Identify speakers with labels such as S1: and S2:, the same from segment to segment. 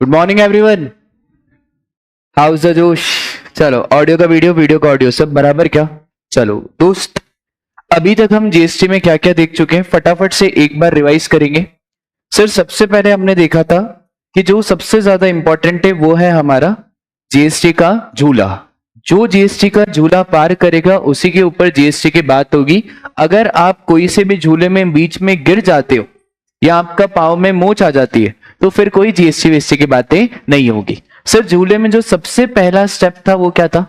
S1: Good morning everyone. House the जोश। चलो audio का वीडियो, वीडियो का ऑडियो, सब बराबर क्या? चलो दोस्त, अभी तक हम जीएसटी में क्या क्या देख चुके हैं, फटाफट से एक बार रिवाइज करेंगे। सर सबसे पहले हमने देखा था कि जो सबसे ज्यादा इंपॉर्टेंट है वो है हमारा जीएसटी का झूला। जो जीएसटी का झूला पार करेगा उसी के ऊपर जीएसटी की बात होगी। अगर आप कोई से भी झूले में बीच में गिर जाते हो या आपका पाँव में मोच आ जाती है तो फिर कोई जीएसटी वीएसटी की बातें नहीं होगी। सर झूले में जो सबसे पहला स्टेप था वो क्या था?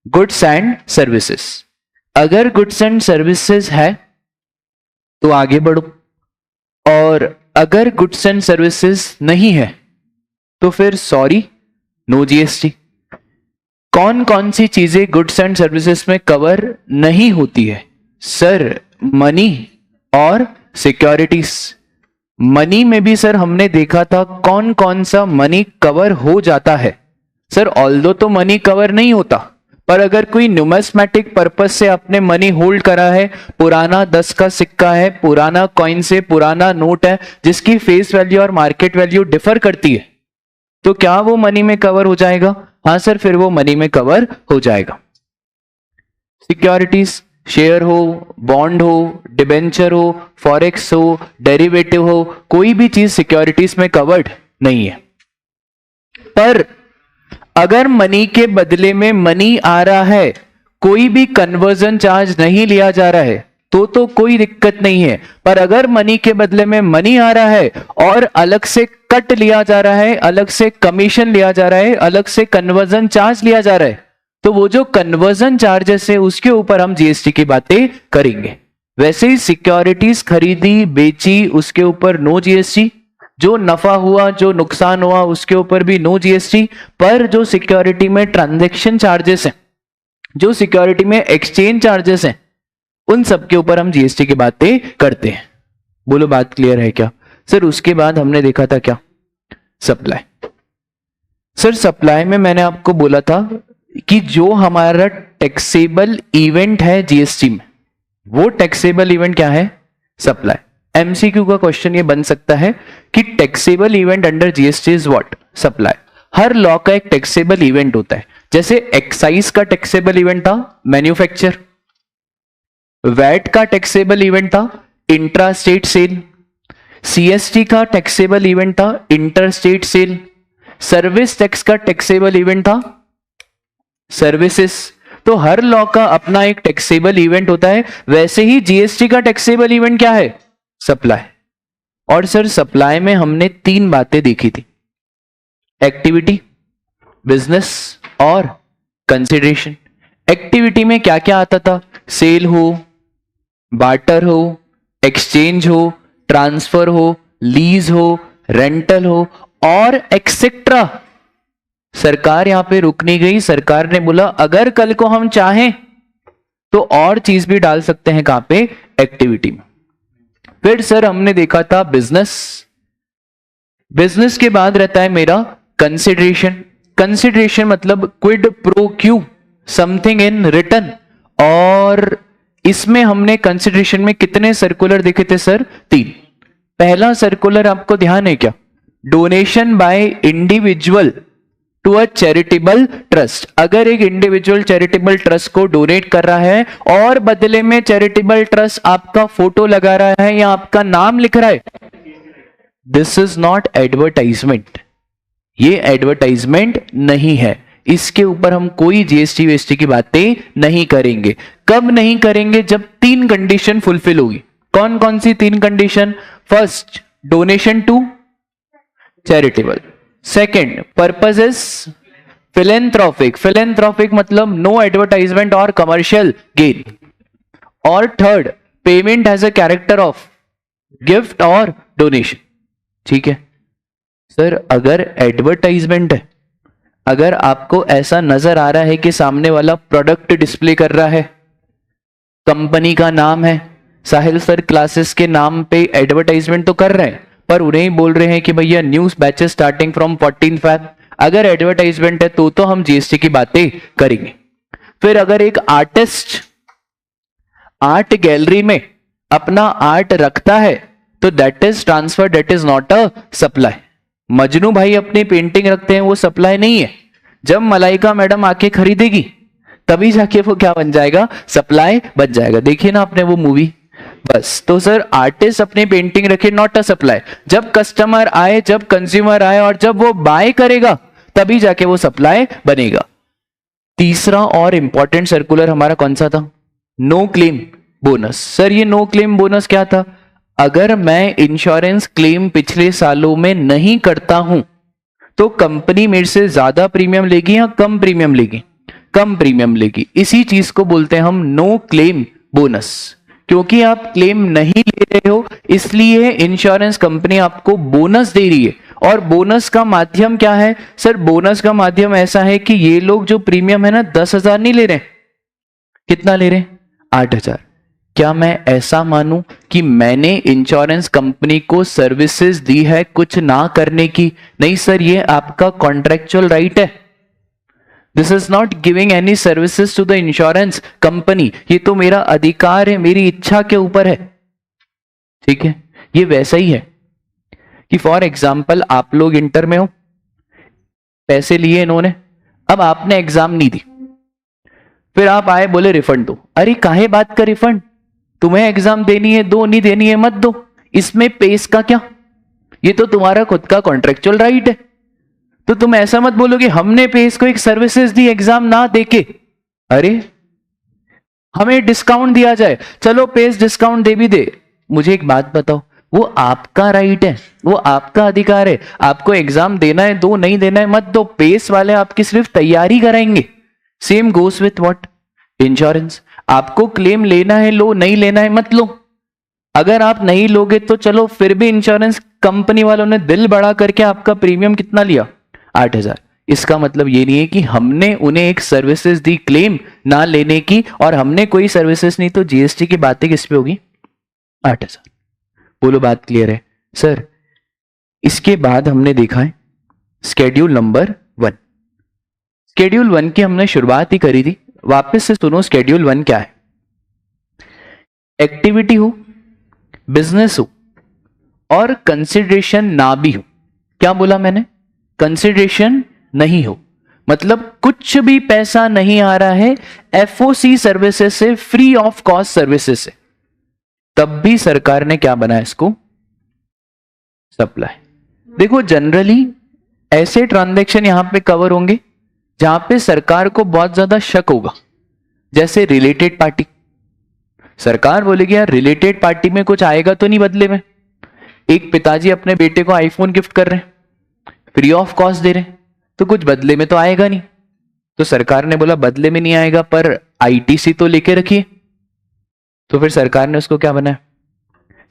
S1: Goods and services. अगर गुड्स एंड सर्विसेज है तो आगे बढ़ो, और अगर गुड्स एंड सर्विसेज नहीं है तो फिर सॉरी, नो जीएसटी। कौन कौन सी चीजें गुड्स एंड सर्विसेज में कवर नहीं होती है? सर मनी और सिक्योरिटीज। मनी में भी सर हमने देखा था कौन कौन सा मनी कवर हो जाता है। सर ऑल्दो तो मनी कवर नहीं होता, पर अगर कोई न्यूमेस्मेटिक पर्पस से आपने मनी होल्ड करा है, पुराना 10 का सिक्का है, पुराना कॉइन से पुराना नोट है जिसकी फेस वैल्यू और मार्केट वैल्यू डिफर करती है, तो क्या वो मनी में कवर हो जाएगा? हाँ सर, फिर वो मनी में कवर हो जाएगा। सिक्योरिटीज, शेयर हो, बॉन्ड हो, डिबेंचर हो, फॉरेक्स हो, डेरिवेटिव हो, कोई भी चीज सिक्योरिटीज में कवर्ड नहीं है। पर अगर मनी के बदले में मनी आ रहा है, कोई भी कन्वर्जन चार्ज नहीं लिया जा रहा है, तो कोई दिक्कत नहीं है। पर अगर मनी के बदले में मनी आ रहा है और अलग से कट लिया जा रहा है, अलग से कमीशन लिया जा रहा है, अलग से कन्वर्जन चार्ज लिया जा रहा है, तो वो जो कन्वर्जन चार्जेस है उसके ऊपर हम जीएसटी की बातें करेंगे। वैसे ही सिक्योरिटीज खरीदी बेची उसके ऊपर नो जीएसटी, जो नफा हुआ जो नुकसान हुआ उसके ऊपर भी नो जीएसटी। पर जो सिक्योरिटी में ट्रांजैक्शन चार्जेस हैं, जो सिक्योरिटी में एक्सचेंज चार्जेस हैं, उन सब के ऊपर हम जीएसटी की बातें करते हैं। बोलो बात क्लियर है क्या? सर उसके बाद हमने देखा था क्या? सप्लाई। सर सप्लाई में मैंने आपको बोला था कि जो हमारा टैक्सेबल इवेंट है जीएसटी में, वो टैक्सेबल इवेंट क्या है? सप्लाई। एमसीक्यू का क्वेश्चन ये बन सकता है कि taxable event under GST is what? Supply. हर लॉ का एक टैक्सेबल इवेंट होता है। जैसे एक्साइज का टैक्सेबल इवेंट था मैन्युफैक्चर, वैट का टैक्सेबल इवेंट था इंट्रा स्टेट सेल, सीएसटी का टैक्सेबल इवेंट था inter state sale, service tax का टैक्सेबल इवेंट था सर्विसेज। तो हर लॉ का अपना एक टैक्सेबल इवेंट होता है। वैसे ही जीएसटी का टैक्सेबल इवेंट क्या है? सप्लाई। और सर सप्लाई में हमने 3 बातें देखी थी, एक्टिविटी, बिजनेस और कंसिडरेशन। एक्टिविटी में क्या क्या आता था? सेल हो, बार्टर हो, एक्सचेंज हो, ट्रांसफर हो, लीज हो, रेंटल हो और एक्सेट्रा। सरकार यहां पे रुक नहीं गई, सरकार ने बोला अगर कल को हम चाहें तो और चीज भी डाल सकते हैं। कहां पे? एक्टिविटी में। फिर सर हमने देखा था बिजनेस। बिजनेस के बाद रहता है मेरा कंसिडरेशन। कंसिडरेशन मतलब quid pro Q, something in return. और इसमें हमने कंसिडरेशन में कितने सर्कुलर देखे थे सर? 3। पहला सर्कुलर आपको ध्यान है क्या? Donation by individual to a charitable trust. अगर एक इंडिविजुअल चैरिटेबल ट्रस्ट को डोनेट कर रहा है और बदले में चैरिटेबल ट्रस्ट आपका फोटो लगा रहा है या आपका नाम लिख रहा है, दिस इज नॉट एडवर्टाइजमेंट। ये एडवर्टाइजमेंट नहीं है। इसके ऊपर हम कोई जीएसटी वीएसटी की बातें नहीं करेंगे। कब नहीं करेंगे? जब 3 कंडीशन फुलफिल होगी। कौन कौन सी 3 condition? First, donation to charitable. Second, purpose is philanthropic. Philanthropic मतलब नो एडवर्टाइजमेंट और कमर्शियल गेन। और third, payment has a character of gift और डोनेशन। ठीक है सर, अगर एडवर्टाइजमेंट है, अगर आपको ऐसा नजर आ रहा है कि सामने वाला प्रोडक्ट डिस्प्ले कर रहा है, कंपनी का नाम है, साहिल सर क्लासेस के नाम पे एडवर्टाइजमेंट तो कर रहे हैं, पर उन्हें ही बोल रहे हैं कि भैया news batches starting from 14 Feb, अगर एडवर्टाइजमेंट है तो हम जीएसटी की बातें करेंगे। फिर अगर एक आर्टिस्ट आर्ट गैलरी में अपना आर्ट रखता है तो that is transfer, that is not a supply. Majnu भाई अपनी पेंटिंग रखते हैं, वो सप्लाई नहीं है। जब मलाइका मैडम आके खरीदेगी तभी जाके वो क्या बन जाएगा, सप्लाई बन जाएगा। देखिए ना आपने वो मूवी। बस तो सर आर्टिस्ट अपनी पेंटिंग रखे, नॉट अ सप्लाई। जब कस्टमर आए, जब कंज्यूमर आए और जब वो बाय करेगा तभी जाके वो सप्लाई बनेगा। तीसरा और इंपॉर्टेंट सर्कुलर हमारा कौन सा था, नो क्लेम बोनस। सर ये नो क्लेम बोनस क्या था, अगर मैं इंश्योरेंस क्लेम पिछले सालों में नहीं करता हूं तो कंपनी मेरे से ज्यादा प्रीमियम लेगी या कम प्रीमियम लेगी, कम प्रीमियम लेगी। इसी चीज को बोलते हैं हम नो क्लेम बोनस। क्योंकि आप क्लेम नहीं ले रहे हो इसलिए इंश्योरेंस कंपनी आपको बोनस दे रही है। और बोनस का माध्यम क्या है सर, बोनस का माध्यम ऐसा है कि ये लोग जो प्रीमियम है ना 10,000 नहीं ले रहे, कितना ले रहे, 8,000। क्या मैं ऐसा मानूं कि मैंने इंश्योरेंस कंपनी को सर्विसेज दी है कुछ ना करने की? नहीं सर, ये आपका कॉन्ट्रेक्चुअल राइट है। This is not giving any services to the insurance company, ये तो मेरा अधिकार है, मेरी इच्छा के ऊपर है। ठीक है, ये वैसा ही है कि फॉर एग्जाम्पल आप लोग इंटर में हो, पैसे लिए इन्होंने, अब आपने एग्जाम नहीं दी, फिर आप आए बोले रिफंड दो। अरे काहे बात का रिफंड, तुम्हें एग्जाम देनी है दो, नहीं देनी है मत दो, इसमें पेस का क्या, ये तो तुम्हारा खुद का कॉन्ट्रेक्चुअल राइट है। तो तुम ऐसा मत बोलोगे हमने पेस को एक सर्विसेज दी एग्जाम ना देके, अरे हमें डिस्काउंट दिया जाए, चलो पेस डिस्काउंट दे भी दे। मुझे एक बात बताओ, वो आपका राइट है, वो आपका अधिकार है, आपको एग्जाम देना है दो, नहीं देना है मत दो, पेस वाले आपकी सिर्फ तैयारी कराएंगे। Same goes with what, insurance. आपको क्लेम लेना है लो, नहीं लेना है मत लो। अगर आप नहीं लोगे तो चलो फिर भी इंश्योरेंस कंपनी वालों ने दिल बड़ा करके आपका प्रीमियम कितना लिया, 8,000। इसका मतलब ये नहीं है कि हमने उन्हें एक सर्विसेज दी क्लेम ना लेने की, और हमने कोई सर्विसेज नहीं तो जीएसटी की बातें किस पे होगी, 8,000। बोलो बात क्लियर है सर। इसके बाद हमने देखा है स्केड्यूल नंबर 1। स्केड्यूल 1 की हमने शुरुआत ही करी थी, वापस से सुनो स्केड्यूल 1 क्या है। एक्टिविटी हो, बिजनेस हो और कंसिडरेशन ना भी हो। क्या बोला मैंने, कंसिडरेशन नहीं हो, मतलब कुछ भी पैसा नहीं आ रहा है एफओसी सर्विसेज से, फ्री ऑफ कॉस्ट सर्विसेज से, तब भी सरकार ने क्या बनाया इसको, सप्लाई। देखो जनरली ऐसे ट्रांजैक्शन यहां पे कवर होंगे जहां पे सरकार को बहुत ज्यादा शक होगा, जैसे रिलेटेड पार्टी। सरकार बोलेगी यार रिलेटेड पार्टी में कुछ आएगा तो नहीं बदले में। एक पिताजी अपने बेटे को आईफोन गिफ्ट कर रहे हैं, फ्री ऑफ कॉस्ट दे रहे हैं, तो कुछ बदले में तो आएगा नहीं। तो सरकार ने बोला बदले में नहीं आएगा पर आईटीसी तो लेके रखिए, तो फिर सरकार ने उसको क्या बनाया,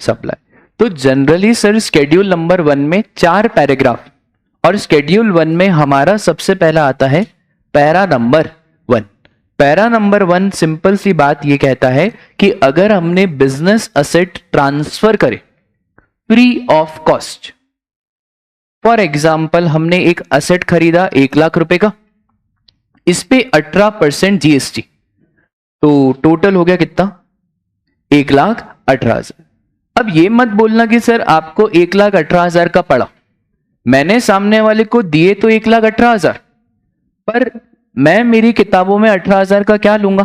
S1: सप्लाई। तो जनरली सर स्केड्यूल नंबर 1 में 4 पैराग्राफ, और स्केड्यूल 1 में हमारा सबसे पहला आता है para number 1। Para number 1 simple सी बात ये कहता है कि अगर हमने बिजनेस असेट ट्रांसफर करे free of cost, for example हमने एक असेट खरीदा 1 लाख रुपए का, इस पे 18% जीएसटी, तो टोटल हो गया कितना, 1,18,000। अब ये मत बोलना कि सर आपको 1,18,000 का पड़ा, मैंने सामने वाले को दिए तो 1,18,000, पर मैं मेरी किताबों में 18,000 का क्या लूंगा,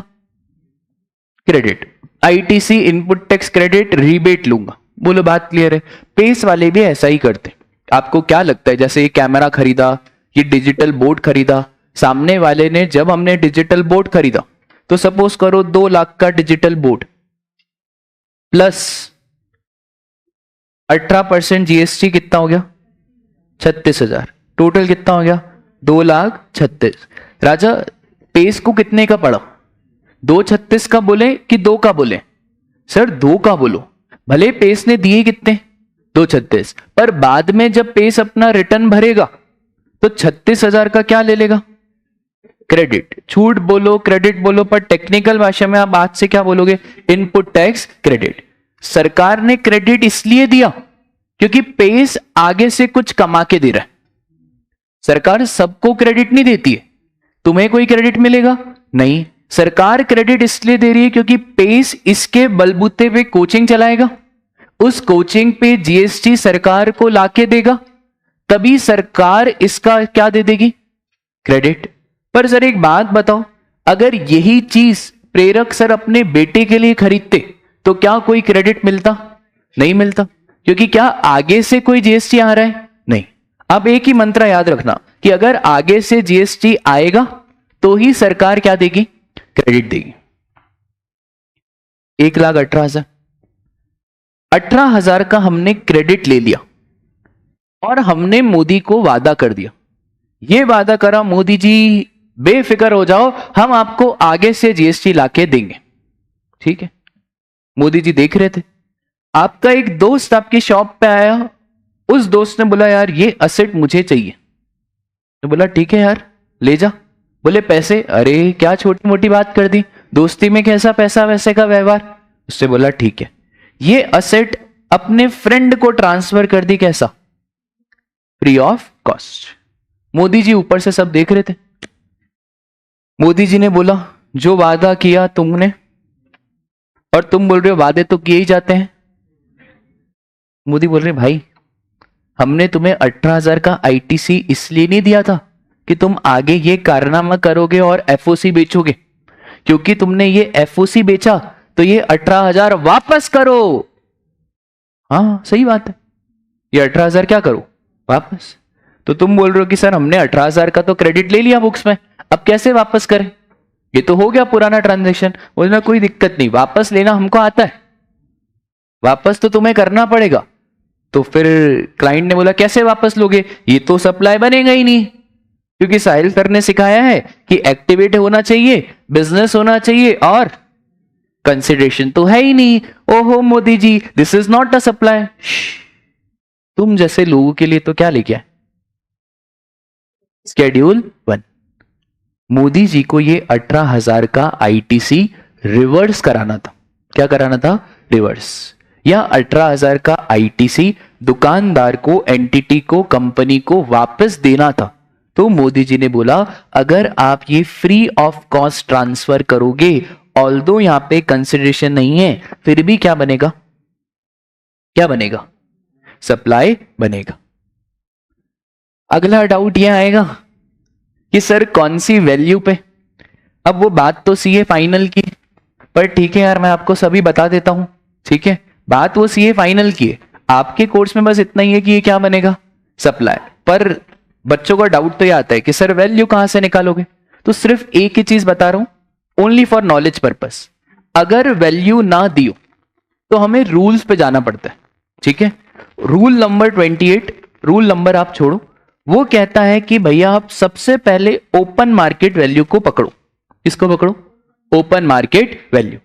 S1: credit, ITC input tax credit rebate लूंगा। बोलो बात क्लियर है। पेस वाले भी ऐसा ही करते। आपको क्या लगता है, जैसे ये कैमरा खरीदा, ये डिजिटल बोर्ड खरीदा, सामने वाले ने, जब हमने डिजिटल बोर्ड खरीदा तो सपोज करो 2 लाख का डिजिटल बोर्ड प्लस 18% जीएसटी कितना हो गया, 36,000, टोटल कितना हो गया, 2,36,000। राजा पेस को कितने का पड़ा, 2,36 का बोले कि 2 का बोले, सर 2 का बोलो, भले पेस ने दिए कितने, 2,36, पर बाद में जब पेस अपना रिटर्न भरेगा तो 36,000 का क्या ले लेगा, क्रेडिट। छूट बोलो क्रेडिट बोलो, पर टेक्निकल भाषा में आप आज से क्या बोलोगे, इनपुट टैक्स क्रेडिट। सरकार ने क्रेडिट इसलिए दिया क्योंकि पेस आगे से कुछ कमा के दे रहा है। सरकार सबको क्रेडिट नहीं देती है, तुम्हें कोई क्रेडिट मिलेगा नहीं, सरकार क्रेडिट इसलिए दे रही है क्योंकि पेस इसके बलबूते पे कोचिंग चलाएगा, उस कोचिंग पे जीएसटी सरकार को लाके देगा, तभी सरकार इसका क्या दे देगी, क्रेडिट। पर सर एक बात बताओ, अगर यही चीज प्रेरक सर अपने बेटे के लिए खरीदते तो क्या कोई क्रेडिट मिलता, नहीं मिलता, क्योंकि क्या आगे से कोई जीएसटी आ रहा है, नहीं। अब एक ही मंत्र याद रखना कि अगर आगे से जीएसटी आएगा तो ही सरकार क्या देगी, क्रेडिट देगी। 1,18,000, 18,000 का हमने क्रेडिट ले लिया और हमने मोदी को वादा कर दिया, ये वादा करा मोदी जी बेफिक्र हो जाओ, हम आपको आगे से जीएसटी लाके देंगे, ठीक है। मोदी जी देख रहे थे, आपका एक दोस्त आपकी शॉप पे आया, उस दोस्त ने बोला यार ये असेट मुझे चाहिए, तो बोला ठीक है यार ले जा। बोले पैसे, अरे क्या छोटी मोटी बात कर दी, दोस्ती में कैसा पैसा वैसे का व्यवहार। उससे बोला ठीक है, ये असेट अपने फ्रेंड को ट्रांसफर कर दी, कैसा, free of cost. Modi ji ऊपर से सब देख रहे थे। मोदी जी ने बोला जो वादा किया तुमने, और तुम बोल रहे हो वादे तो किए ही जाते हैं। मोदी बोल रहे भाई हमने तुम्हें 18,000 का आईटीसी इसलिए नहीं दिया था कि तुम आगे ये कारनामा करोगे और एफओसी बेचोगे, क्योंकि तुमने ये एफओसी बेचा तो ये 18,000 वापस करो। हाँ सही बात है, ये 18,000 क्या करो, वापस। तो तुम बोल रहे हो कि सर हमने 18,000 का तो क्रेडिट ले लिया बुक्स में, अब कैसे वापस करें, ये तो हो गया पुराना ट्रांजैक्शन। बोलना कोई दिक्कत नहीं, वापस लेना हमको आता है, वापस तो तुम्हें करना पड़ेगा। तो फिर क्लाइंट ने बोला कैसे वापस लोगे, ये तो सप्लाई बनेगा ही नहीं, क्योंकि साहिल सर ने सिखाया है कि एक्टिवेट होना चाहिए, बिजनेस होना चाहिए और कंसिडरेशन तो है ही नहीं। ओहो Modi ji this is not a supply. तुम जैसे लोगों के लिए तो क्या लेके आए, शेड्यूल 1। मोदी जी को ये 18,000 का आईटीसी रिवर्स कराना था, क्या कराना था, रिवर्स। या 18,000 का आईटीसी दुकानदार को, एंटिटी को, कंपनी को वापस देना था। तो मोदी जी ने बोला अगर आप ये फ्री ऑफ कॉस्ट ट्रांसफर करोगे, ऑल्दो यहां पे कंसिडरेशन नहीं है, फिर भी क्या बनेगा, क्या बनेगा, सप्लाई बनेगा। अगला डाउट यह आएगा कि सर कौन सी वैल्यू पे। अब वो बात तो सीए फाइनल की, पर ठीक है यार मैं आपको सभी बता देता हूं, ठीक है। बात वो सीए फाइनल की है, आपके कोर्स में बस इतना ही है कि ये क्या बनेगा, सप्लाई। पर बच्चों का डाउट तो ये आता है कि सर वैल्यू कहां से निकालोगे, तो सिर्फ एक ही चीज बता रहा हूं, ओनली फॉर नॉलेज पर्पस। अगर वैल्यू ना दियो तो हमें रूल्स पे जाना पड़ता है, ठीक है। रूल नंबर 28, रूल नंबर आप छोड़ो, वो कहता है कि भैया आप सबसे पहले ओपन मार्केट वैल्यू को पकड़ो। किसको पकड़ो, ओपन मार्केट वैल्यू।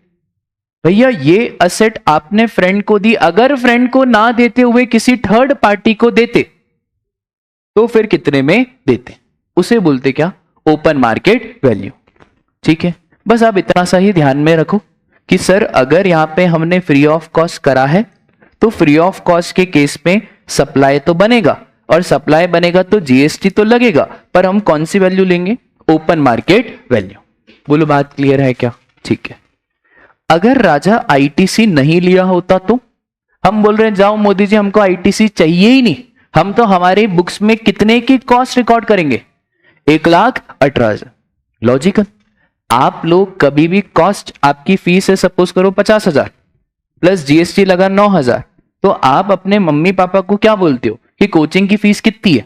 S1: भैया ये असेट आपने फ्रेंड को दी, अगर फ्रेंड को ना देते हुए किसी थर्ड पार्टी को देते तो फिर कितने में देते, उसे बोलते क्या, ओपन मार्केट वैल्यू, ठीक है। बस आप इतना सा ही ध्यान में रखो कि सर अगर यहां पे हमने फ्री ऑफ कॉस्ट करा है तो फ्री ऑफ कॉस्ट के केस में सप्लाई तो बनेगा, और सप्लाई बनेगा तो जीएसटी तो लगेगा, पर हम कौन सी वैल्यू लेंगे, ओपन मार्केट वैल्यू। बोलो बात क्लियर है क्या, ठीक है। अगर राजा आईटीसी नहीं लिया होता तो हम बोल रहे हैं जाओ मोदी जी हमको आईटीसी चाहिए ही नहीं, हम तो हमारे बुक्स में कितने की कॉस्ट रिकॉर्ड करेंगे, 1,18,000। लॉजिकल, आप लोग कभी भी कॉस्ट, आपकी फीस है सपोज करो 50,000 प्लस जीएसटी लगा 9,000, तो आप अपने मम्मी पापा को क्या बोलते हो कि कोचिंग की फीस कितनी है,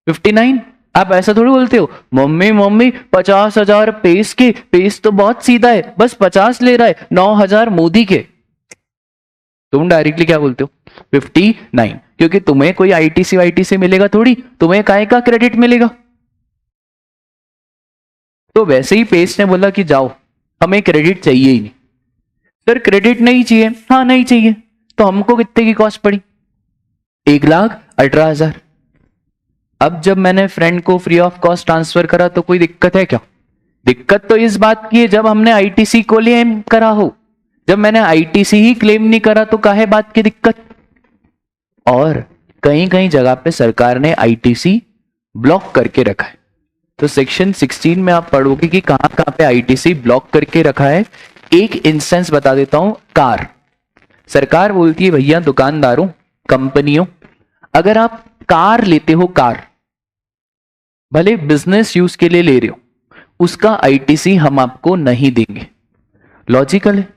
S1: 59। आप ऐसा थोड़ी बोलते हो मम्मी मम्मी 50,000 पेस के, पेस तो बहुत सीधा है बस 50 ले रहा है, 9,000 मोदी के। तुम डायरेक्टली क्या बोलते हो, 59, क्योंकि तुम्हें कोई आईटीसी वाईटीसी मिलेगा थोड़ी, तुम्हें काय का क्रेडिट मिलेगा। तो वैसे ही पेस ने बोला कि जाओ हमें क्रेडिट चाहिए ही नहीं। सर क्रेडिट नहीं चाहिए, हाँ नहीं चाहिए, तो हमको कितने की कॉस्ट पड़ी, 1,18,000। अब जब मैंने फ्रेंड को फ्री ऑफ कॉस्ट ट्रांसफर करा तो कोई दिक्कत है क्या, दिक्कत तो इस बात की है जब हमने आईटीसी को क्लेम करा हो, जब मैंने आईटीसी ही क्लेम नहीं करा तो काहे बात की दिक्कत। और कहीं कहीं जगह पे सरकार ने आईटीसी ब्लॉक करके रखा है, तो सेक्शन 16 में आप पढ़ोगे कि कहां कहां पे आईटीसी ब्लॉक करके रखा है। एक इंस्टेंस बता देता हूं, कार। सरकार बोलती है भैया दुकानदारों, कंपनियों, अगर आप कार लेते हो, कार भले बिजनेस यूज के लिए ले रहे हो, उसका आईटीसी हम आपको नहीं देंगे। लॉजिकल है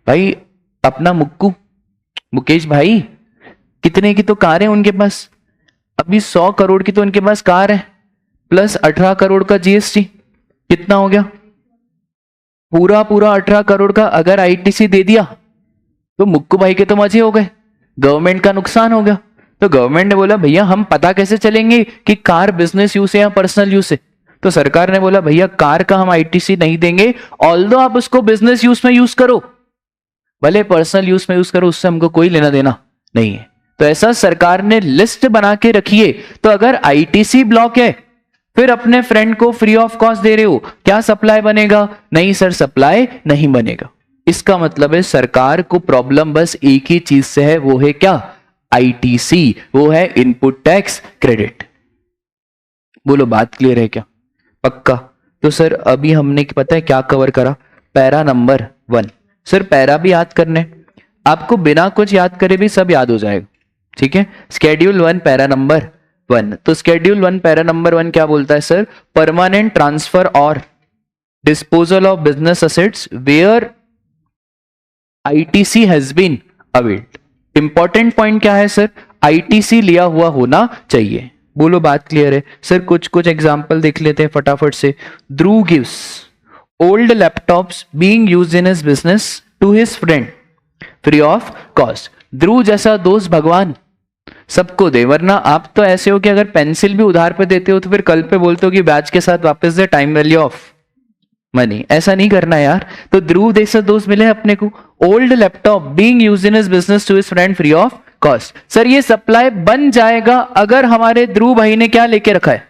S1: भाई। अपना मुकेश भाई कितने की तो कार है उनके पास, अभी 100 करोड़ की तो उनके पास कार है, प्लस 18 करोड़ का जीएसटी, कितना हो गया? पूरा 18 करोड़ का अगर आईटीसी दे दिया तो मुक्कू भाई के तो मजे हो गए, गवर्नमेंट का नुकसान हो गया। तो गवर्नमेंट ने बोला भैया हम पता कैसे चलेंगे कि कार बिजनेस यूज है या पर्सनल यूज है? तो सरकार ने बोला भैया कार का हम आईटीसी नहीं देंगे, ऑल्दो आप उसको बिजनेस यूज में यूज करो, भले पर्सनल यूज में यूज करो, उससे हमको कोई लेना देना नहीं है। तो ऐसा सरकार ने लिस्ट बना के रखी है। तो अगर आईटीसी ब्लॉक है, फिर अपने फ्रेंड को फ्री ऑफ कॉस्ट दे रहे हो, क्या सप्लाई बनेगा? नहीं सर, सप्लाई नहीं बनेगा। इसका मतलब है सरकार को प्रॉब्लम बस एक ही चीज से है, वो है क्या? आईटीसी, वो है इनपुट टैक्स क्रेडिट। बोलो बात क्लियर है क्या? पक्का? तो सर अभी हमने पता है क्या कवर करा? Para number 1। सर पैरा भी याद करने, आपको बिना कुछ याद करे भी सब याद हो जाएगा, ठीक है? Schedule 1 para number 1। तो स्केड्यूल 1 पैरा नंबर 1 क्या बोलता है सर? परमानेंट ट्रांसफर और disposal of business assets where ITC has been availed. Important point क्या है सर? आईटीसी लिया हुआ होना चाहिए। बोलो बात क्लियर है? सर कुछ एग्जांपल देख लेते हैं फटाफट से। Dhruv gives old laptops being used in his business to his friend free of cost. Dhruv जैसा दोस्त भगवान सबको दे, वरना आप तो ऐसे हो कि अगर पेंसिल भी उधार पे देते हो तो फिर कल पे बोलते हो कि ब्याज के साथ वापस दे, टाइम वैल्यू ऑफ मनी। ऐसा नहीं करना यार। तो ध्रुव जैसा दोस्त मिले अपने को, old laptop being used in his business to his friend free of cost. Sir ये सप्लाई बन जाएगा अगर हमारे ध्रुव भाई ने क्या लेके रखा है?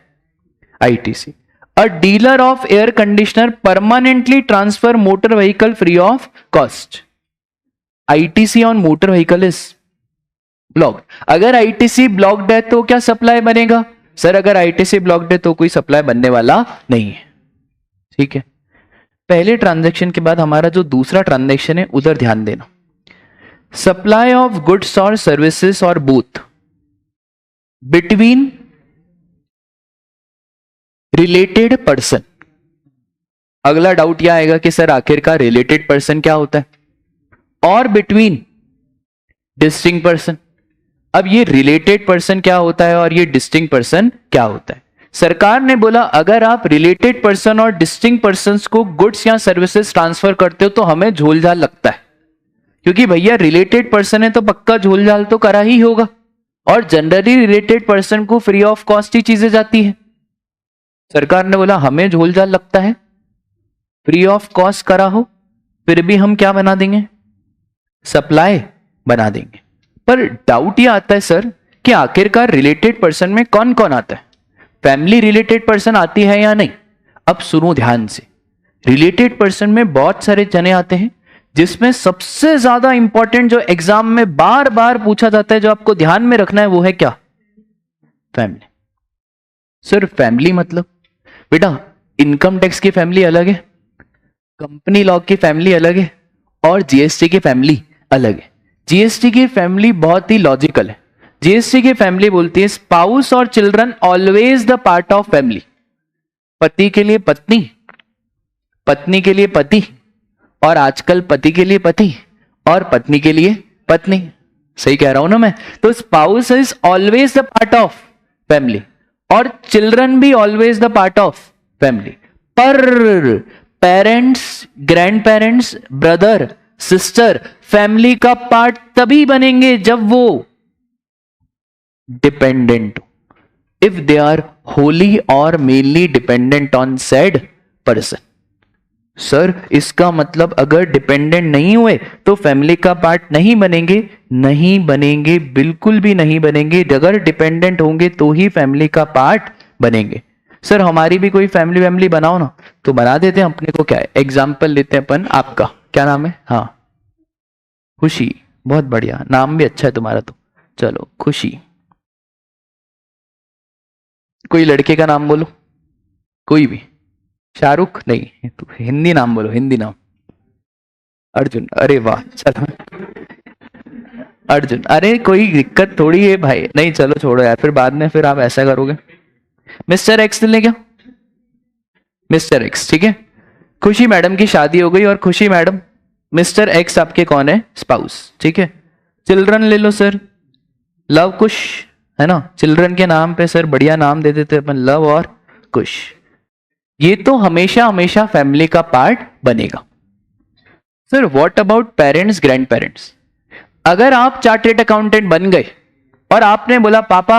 S1: ITC. A dealer of air conditioner permanently transfer motor vehicle free of cost. ITC on motor vehicle is blocked. अगर आईटीसी ब्लॉक्ड है तो क्या सप्लाई बनेगा? सर अगर आईटीसी ब्लॉक्ड है तो कोई सप्लाई बनने वाला नहीं है, ठीक है? पहले ट्रांजैक्शन के बाद हमारा जो दूसरा ट्रांजैक्शन है उधर ध्यान देना। सप्लाई ऑफ गुड्स और सर्विसेज और बोथ बिटवीन रिलेटेड पर्सन। अगला डाउट यह आएगा कि सर आखिरकार रिलेटेड पर्सन क्या होता है? और बिटवीन डिस्टिंक्ट पर्सन। अब ये रिलेटेड पर्सन क्या होता है और ये डिस्टिंक्ट पर्सन क्या होता है? सरकार ने बोला अगर आप रिलेटेड पर्सन और डिस्टिंक्ट पर्संस को गुड्स या सर्विसेज ट्रांसफर करते हो तो हमें झोलझाल लगता है, क्योंकि भैया रिलेटेड पर्सन है तो पक्का झोलझाल तो करा ही होगा, और जनरली रिलेटेड पर्सन को फ्री ऑफ कॉस्ट ही चीजें जाती है। सरकार ने बोला हमें झोलझाल लगता है, फ्री ऑफ कॉस्ट करा हो फिर भी हम क्या बना देंगे? सप्लाई बना देंगे। पर डाउट ये आता है सर कि आखिरकार रिलेटेड पर्सन में कौन कौन आता है? फैमिली रिलेटेड पर्सन आती है या नहीं? अब सुनो ध्यान से। रिलेटेड पर्सन में बहुत सारे जने आते हैं, जिसमें सबसे ज्यादा इंपॉर्टेंट जो एग्जाम में बार बार पूछा जाता है, जो आपको ध्यान में रखना है, वो है क्या? फैमिली। सर फैमिली मतलब बेटा इनकम टैक्स की फैमिली अलग है, कंपनी लॉ की फैमिली अलग है, और जीएसटी की फैमिली अलग है। जीएसटी की फैमिली बहुत ही लॉजिकल है। जीएसटी की फैमिली बोलती है स्पाउस और children always the part of family. पति के लिए पत्नी, पत्नी के लिए पति, और आजकल पति के लिए पति और पत्नी के लिए पत्नी। सही कह रहा हूं ना मैं? तो spouse is always the part of family और चिल्ड्रन भी always the part of family. पर parents, grand parents, brother, sister family का पार्ट तभी बनेंगे जब वो dependent, if they are wholly और mainly dependent on said person. Sir इसका मतलब अगर डिपेंडेंट नहीं हुए तो फैमिली का पार्ट नहीं बनेंगे? नहीं बनेंगे, बिल्कुल भी नहीं बनेंगे। अगर डिपेंडेंट होंगे तो ही फैमिली का पार्ट बनेंगे। सर हमारी भी कोई फैमिली बनाओ ना, तो बना देते हैं। अपने को क्या है, एग्जाम्पल लेते हैं अपन। आपका क्या नाम है? हाँ खुशी, बहुत बढ़िया नाम भी अच्छा है तुम्हारा। तो चलो खुशी। कोई लड़के का नाम बोलो, कोई भी। शाहरुख नहीं, तो हिंदी नाम बोलो, हिंदी नाम। अर्जुन, अरे वाह चलो। अर्जुन। अरे कोई दिक्कत थोड़ी है भाई, नहीं चलो छोड़ो यार, फिर बाद में फिर आप ऐसा करोगे। मिस्टर एक्स ले क्या, मिस्टर एक्स, ठीक है। खुशी मैडम की शादी हो गई और खुशी मैडम, मिस्टर एक्स आपके कौन है, स्पाउस, ठीक है। चिल्ड्रन ले लो सर, लव कुश, है ना, चिल्ड्रन के नाम पे सर बढ़िया नाम दे देते अपन, लव और कुश। ये तो हमेशा हमेशा फैमिली का पार्ट बनेगा। Sir what about parents, grand parents? अगर आप चार्टेड अकाउंटेंट बन गए और आपने बोला पापा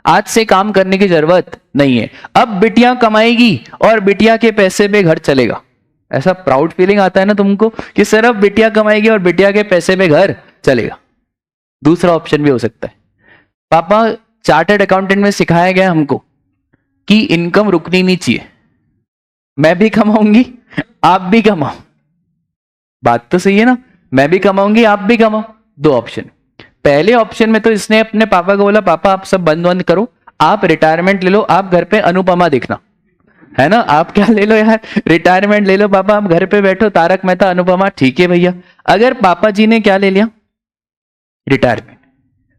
S1: आज से काम करने की जरूरत नहीं है, अब बिटिया कमाएगी और बिटिया के पैसे पे घर चलेगा, ऐसा प्राउड फीलिंग आता है ना तुमको कि सर अब बिटिया कमाएगी और बिटिया के पैसे पे घर चलेगा। दूसरा ऑप्शन भी हो सकता है, पापा चार्टर्ड अकाउंटेंट में सिखाया गया हमको कि इनकम रुकनी नहीं चाहिए, मैं भी कमाऊंगी आप भी कमाओ, बात तो सही है ना, मैं भी कमाऊंगी आप भी कमाओ। दो ऑप्शन, पहले ऑप्शन में तो इसने अपने पापा को बोला पापा आप सब बंद बंद करो, आप रिटायरमेंट ले लो, आप घर पे अनुपमा देखना, है ना, आप क्या ले लो यार, रिटायरमेंट ले लो पापा, आप घर पे बैठो तारक मेहता अनुपमा, ठीक है भैया। अगर पापा जी ने क्या ले लिया, रिटायरमेंट,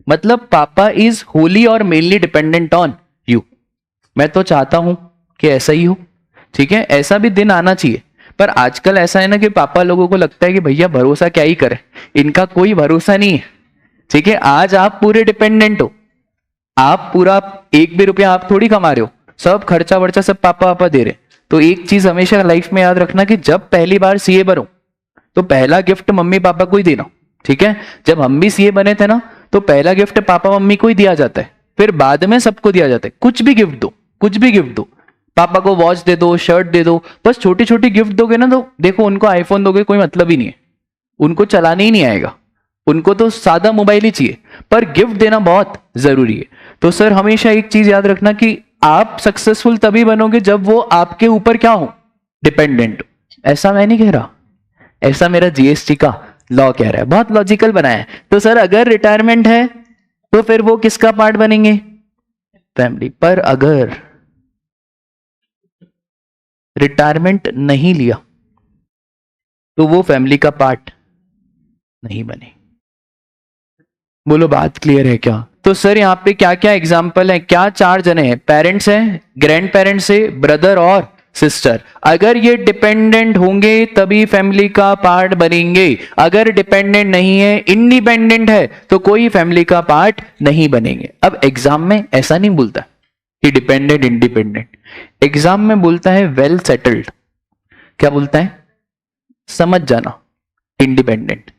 S1: मतलब पापा इज होली और मेनली डिपेंडेंट ऑन यू। मैं तो चाहता हूं कि ऐसा ही हो, ठीक है, ऐसा भी दिन आना चाहिए। पर आजकल ऐसा है ना कि पापा लोगों को लगता है कि भैया भरोसा क्या ही करे, इनका कोई भरोसा नहीं है, ठीक है। आज आप पूरे डिपेंडेंट हो, आप पूरा एक भी रुपया आप थोड़ी कमा रहे हो, सब खर्चा वर्चा सब पापा पापा दे रहे। तो एक चीज हमेशा लाइफ में याद रखना कि जब पहली बार सीए बनो तो पहला गिफ्ट मम्मी पापा को ही देना, ठीक है। जब हम भी सीए बने थे ना तो पहला गिफ्ट पापा मम्मी को ही दिया जाता है, फिर बाद में सबको दिया जाता है। कुछ भी गिफ्ट दो, कुछ भी गिफ्ट दो, पापा को वॉच दे दो, शर्ट दे दो, बस छोटी छोटी गिफ्ट दोगे ना तो देखो उनको आईफोन दोगे कोई मतलब ही नहीं है, उनको चलाने ही नहीं आएगा, उनको तो सादा मोबाइल ही चाहिए, पर गिफ्ट देना बहुत जरूरी है। तो सर हमेशा एक चीज याद रखना कि आप सक्सेसफुल तभी बनोगे जब वो आपके ऊपर क्या हो, डिपेंडेंट हो। ऐसा मैं नहीं कह रहा, ऐसा मेरा जीएसटी का लॉ कह रहा है, बहुत लॉजिकल बनाया है। तो सर अगर रिटायरमेंट है तो फिर वो किसका पार्ट बनेंगे, फैमिली। पर अगर रिटायरमेंट नहीं लिया तो वो फैमिली का पार्ट नहीं बने। बोलो बात क्लियर है क्या? तो सर यहाँ पे क्या क्या एग्जाम्पल है, क्या चार जने हैं, पेरेंट्स हैं, ग्रैंड पेरेंट्स है, ब्रदर और सिस्टर। अगर ये डिपेंडेंट होंगे तभी फैमिली का पार्ट बनेंगे, अगर डिपेंडेंट नहीं है, इंडिपेंडेंट है, तो कोई फैमिली का पार्ट नहीं बनेंगे। अब एग्जाम में ऐसा नहीं बोलता कि डिपेंडेंट इंडिपेंडेंट, एग्जाम में बोलता है वेल सेटल्ड। क्या बोलता है, समझ जाना, इंडिपेंडेंट।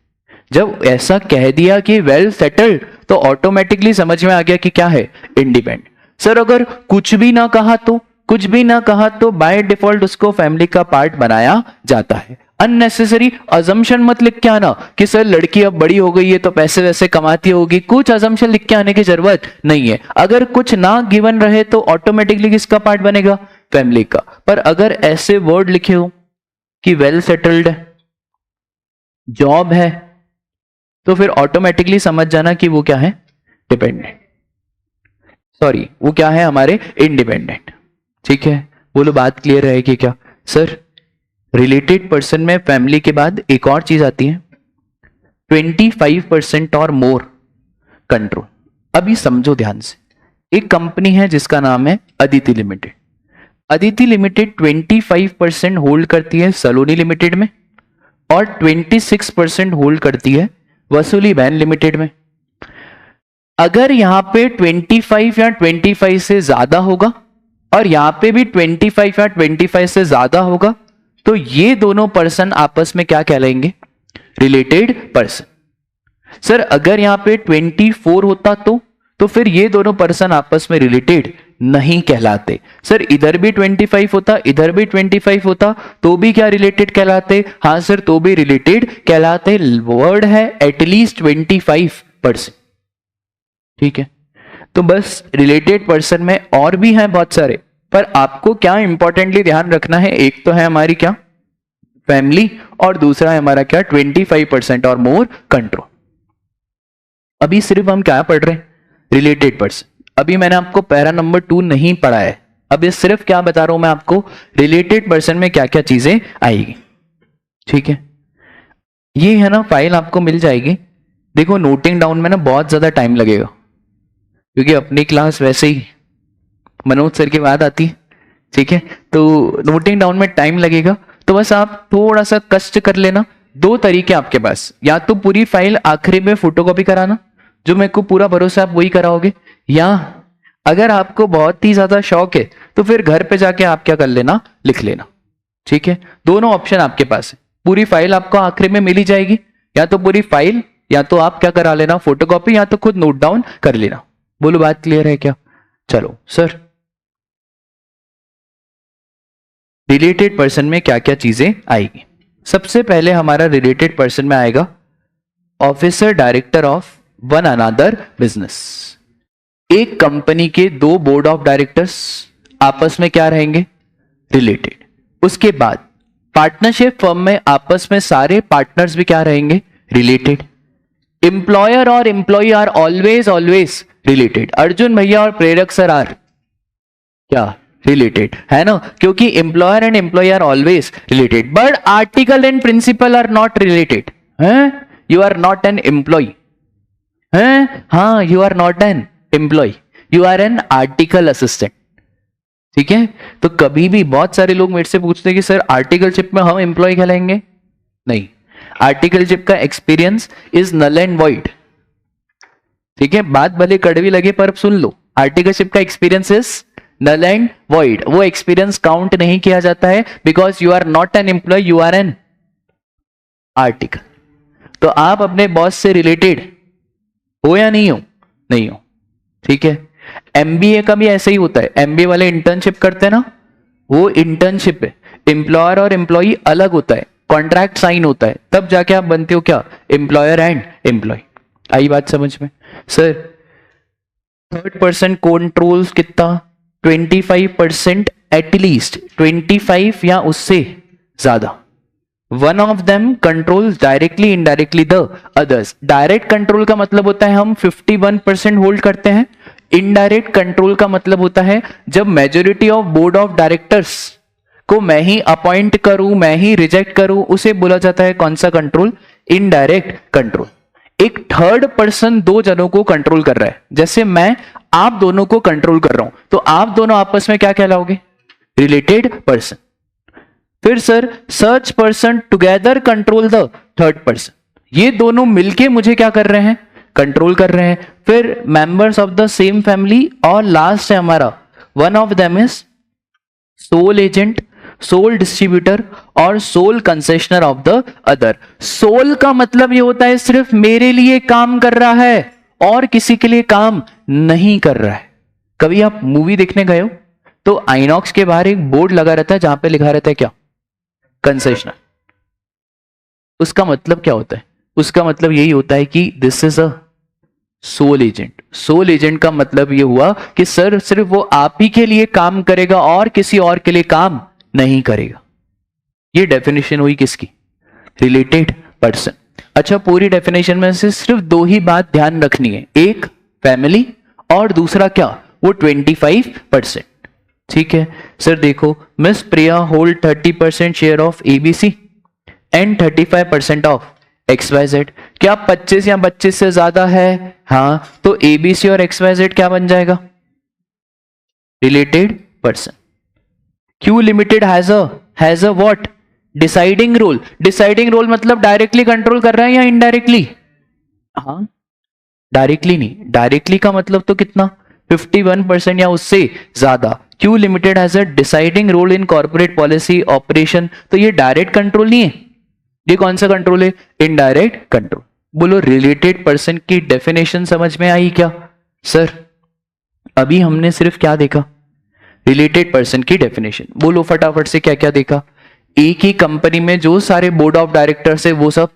S1: जब ऐसा कह दिया कि वेल सेटल्ड तो ऑटोमेटिकली समझ में आ गया कि क्या है, इंडिपेंडेंट। सर अगर कुछ भी ना कहा तो, कुछ भी ना कहा तो बाय डिफॉल्ट उसको फैमिली का पार्ट बनाया जाता है। अननेसेसरी अजम्पशन मत लिख के आना कि सर लड़की अब बड़ी हो गई है तो पैसे वैसे कमाती होगी, कुछ अजम्पशन लिख के आने की जरूरत नहीं है। अगर कुछ ना गिवन रहे तो ऑटोमेटिकली किसका पार्ट बनेगा, फैमिली का। पर अगर ऐसे वर्ड लिखे हो कि वेल सेटल्ड है, जॉब है, तो फिर ऑटोमेटिकली समझ जाना कि वो क्या है, डिपेंडेंट, सॉरी वो क्या है, हमारे इंडिपेंडेंट, ठीक है। बोलो बात क्लियर है कि क्या? सर रिलेटेड पर्सन में फैमिली के बाद एक और चीज आती है, 25% और मोर कंट्रोल। अभी समझो ध्यान से, एक कंपनी है जिसका नाम है Aditi limited. Aditi limited 25% hold करती है सलोनी लिमिटेड में और 26% होल्ड करती है वसूली वैन लिमिटेड में। अगर यहां पे 25 या 25 से ज्यादा होगा और यहां पे भी 25 या 25 से ज्यादा होगा तो ये दोनों पर्सन आपस में क्या कहलाएंगे, रिलेटेड पर्सन। सर अगर यहां पे 24 होता तो फिर ये दोनों पर्सन आपस में रिलेटेड नहीं कहलाते। सर इधर भी 25 होता, इधर भी 25 होता तो भी क्या रिलेटेड कहलाते? हाँ सर तो भी रिलेटेड कहलाते। वर्ड है एटलीस्ट 25%, ठीक है। तो बस रिलेटेड पर्सन में और भी हैं बहुत सारे, पर आपको क्या इंपॉर्टेंटली ध्यान रखना है, एक तो है हमारी क्या, फैमिली, और दूसरा है हमारा क्या, 25% और मोर कंट्रोल। अभी सिर्फ हम क्या पढ़ रहे हैं, रिलेटेड पर्सन। अभी मैंने आपको पैरा नंबर 2 नहीं पढ़ा है, अब ये सिर्फ क्या बता रहा हूं मैं आपको, रिलेटेड पर्सन में क्या क्या चीजें आएगी, ठीक है। ये है ना फाइल आपको मिल जाएगी, देखो नोटिंग डाउन में ना बहुत ज्यादा टाइम लगेगा, क्योंकि अपनी क्लास वैसे ही मनोज सर के बाद आती है, ठीक है, तो नोटिंग डाउन में टाइम लगेगा। तो बस आप थोड़ा सा कष्ट कर लेना। दो तरीके आपके पास, या तो पूरी फाइल आखिरी में फोटोकॉपी कराना, जो मेरे को पूरा भरोसा आप वही कराओगे, या अगर आपको बहुत ही ज्यादा शौक है तो फिर घर पे जाके आप क्या कर लेना, लिख लेना, ठीक है। दोनों ऑप्शन आपके पास है। पूरी फाइल आपको आखिरी में मिली जाएगी, या तो पूरी फाइल, या तो आप क्या करा लेना फोटोकॉपी, या तो खुद नोट डाउन कर लेना। बोलो बात क्लियर है क्या? चलो सर, रिलेटेड पर्सन में क्या क्या चीजें आएगी? सबसे पहले हमारा रिलेटेड पर्सन में आएगा officer director of one another business. एक कंपनी के दो बोर्ड ऑफ डायरेक्टर्स आपस में क्या रहेंगे, रिलेटेड। उसके बाद पार्टनरशिप फर्म में आपस में सारे पार्टनर्स भी क्या रहेंगे, रिलेटेड। एम्प्लॉयर और employee are always always related. Arjun भैया और प्रेरक सर आर क्या, रिलेटेड, है ना, क्योंकि employer and employee are always related. But article and principal are not related. You are not an employee, हाँ, you are not an employee, you are an article assistant, ठीक है। तो कभी भी बहुत सारे लोग मेरे से पूछते हैं कि सर आर्टिकलशिप में हम एम्प्लॉय कहलाएंगे? नहीं, आर्टिकलशिप का experience is null and void, ठीक है। बात भले कड़वी लगे पर सुन लो, आर्टिकलशिप का experience is null and void. वो एक्सपीरियंस काउंट नहीं किया जाता है, because you are not an employee, you are an article. तो आप अपने बॉस से रिलेटेड हो या नहीं हो? नहीं हो, ठीक है। एमबीए का भी ऐसे ही होता है, एमबीए वाले इंटर्नशिप करते हैं ना, वो इंटर्नशिप है, एम्प्लॉयर और एम्प्लॉई अलग होता है, कॉन्ट्रैक्ट साइन होता है, तब जाके आप बनते हो क्या, एम्प्लॉयर एंड एम्प्लॉय। आई बात समझ में? सर थर्ड पर्सन कंट्रोल्स कितना, 25% एटलीस्ट, 25 या उससे ज्यादा। One of them control directly indirectly the others. Direct control का मतलब होता है हम 51% होल्ड करते हैं। इनडायरेक्ट कंट्रोल का मतलब होता है जब majority of board of directors को मैं ही अपॉइंट करूं, मैं ही रिजेक्ट करूं, उसे बोला जाता है कौन सा कंट्रोल, इनडायरेक्ट कंट्रोल। एक थर्ड पर्सन दो जनों को कंट्रोल कर रहा है, जैसे मैं आप दोनों को कंट्रोल कर रहा हूं, तो आप दोनों आपस में क्या कहलाओगे, रिलेटेड पर्सन। फिर sir such person together control the third person, ये दोनों मिलके मुझे क्या कर रहे हैं, कंट्रोल कर रहे हैं। फिर members of the same family, और लास्ट है हमारा one of them is sole agent, sole distributor और sole concessionaire of the other. Sole का मतलब ये होता है सिर्फ मेरे लिए काम कर रहा है और किसी के लिए काम नहीं कर रहा है। कभी आप मूवी देखने गए हो तो आइनॉक्स के बाहर एक बोर्ड लगा रहता है जहां पे लिखा रहता है क्या, कंसेशनर। उसका मतलब क्या होता है, उसका मतलब यही होता है कि this is a sole agent. Sole agent का मतलब ये हुआ कि सर सिर्फ वो आप ही के लिए काम करेगा और किसी और के लिए काम नहीं करेगा। ये डेफिनेशन हुई किसकी, रिलेटेड पर्सन। अच्छा, पूरी डेफिनेशन में से सिर्फ दो ही बात ध्यान रखनी है, एक फैमिली और दूसरा क्या, वो 25%, ठीक है। सर देखो, miss Priya hold 30% share of ABC and 35% of XYZ। क्या 25 या 25 से ज्यादा है? हाँ, तो एबीसी और XYZ क्या बन जाएगा, related person. Q limited has a what, deciding role. Deciding role मतलब डायरेक्टली कंट्रोल कर रहा है या इनडायरेक्टली? हाँ, डायरेक्टली नहीं, डायरेक्टली का मतलब तो कितना, 51% या उससे ज्यादा। Q limited has a deciding role in corporate policy operation, तो ये डायरेक्ट कंट्रोल नहीं है, ये कौन सा कंट्रोल है, इनडायरेक्ट कंट्रोल। बोलो रिलेटेड पर्सन की डेफिनेशन समझ में आई क्या? सर अभी हमने सिर्फ क्या देखा, रिलेटेड पर्सन की डेफिनेशन। बोलो फटाफट से क्या क्या देखा। एक ही कंपनी में जो सारे बोर्ड ऑफ डायरेक्टर्स है वो सब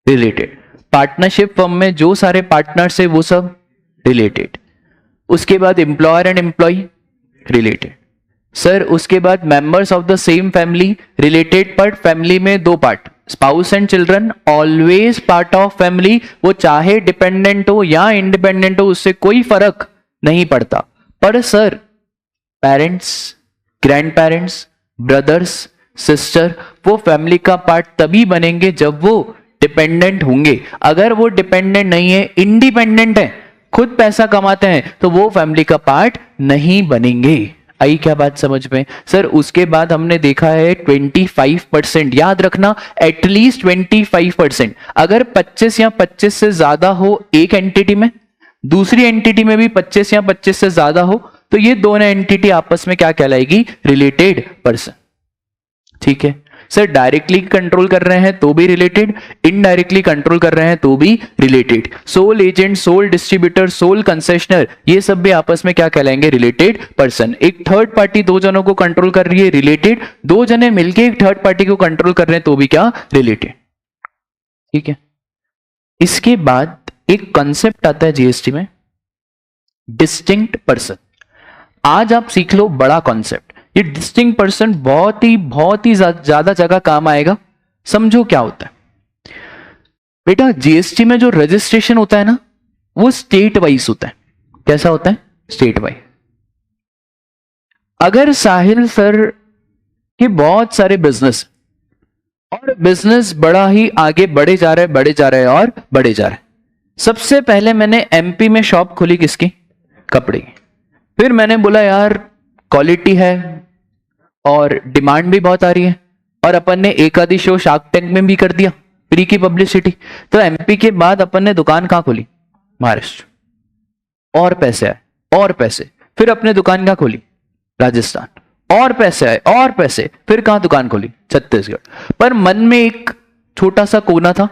S1: रिलेटेड, पार्टनरशिप फर्म में जो सारे पार्टनर्स है वो सब रिलेटेड। उसके बाद employer and employee related. Sir उसके बाद members of the same family related, पर फैमिली में दो part, spouse and children always part of family, वो चाहे डिपेंडेंट हो या इंडिपेंडेंट हो उससे कोई फर्क नहीं पड़ता। पर sir parents, grand parents, brothers, sister, वो फैमिली का पार्ट तभी बनेंगे जब वो डिपेंडेंट होंगे। अगर वो डिपेंडेंट नहीं है, इंडिपेंडेंट है, खुद पैसा कमाते हैं, तो वो फैमिली का पार्ट नहीं बनेंगे। आई क्या बात समझ में? सर उसके बाद हमने देखा है 25%, याद रखना एटलीस्ट 25%। अगर 25 या 25 से ज्यादा हो एक एंटिटी में, दूसरी एंटिटी में भी 25 या 25 से ज्यादा हो, तो ये दोनों एंटिटी आपस में क्या कहलाएगी? Related person. ठीक है सर, डायरेक्टली कंट्रोल कर रहे हैं तो भी रिलेटेड, इनडायरेक्टली कंट्रोल कर रहे हैं तो भी related. Sole agent, sole distributor, sole concessionaire, ये सब भी आपस में क्या कहलाएंगे? Related person. एक थर्ड पार्टी दो जनों को कंट्रोल कर रही है, रिलेटेड। दो जने मिलके एक थर्ड पार्टी को कंट्रोल कर रहे हैं तो भी क्या? रिलेटेड। ठीक है, इसके बाद एक कंसेप्ट आता है जीएसटी में, डिस्टिंक्ट पर्सन। आज आप सीख लो बड़ा कॉन्सेप्ट। ये डिस्टिंक्ट पर्सन बहुत ही ज्यादा जगह काम आएगा। समझो क्या होता है बेटा, जीएसटी में जो रजिस्ट्रेशन होता है ना, वो स्टेट वाइज होता है। कैसा होता है? State wise. अगर साहिल सर के बहुत सारे बिजनेस, और बिजनेस बड़ा ही आगे बढ़े जा रहे और बढ़े जा रहे। सबसे पहले मैंने एमपी में शॉप खोली, किसकी? कपड़े की। फिर मैंने बोला यार क्वालिटी है और डिमांड भी बहुत आ रही है, और अपन ने एक आधी शो शार्क टैंक में भी कर दिया, फ्री की पब्लिसिटी। तो एमपी के बाद अपन ने दुकान कहां खोली? महाराष्ट्र। और पैसे आए और पैसे, फिर अपने दुकान कहां खोली? राजस्थान। और पैसे आए और पैसे, फिर कहां दुकान खोली? छत्तीसगढ़। पर मन में एक छोटा सा कोना था,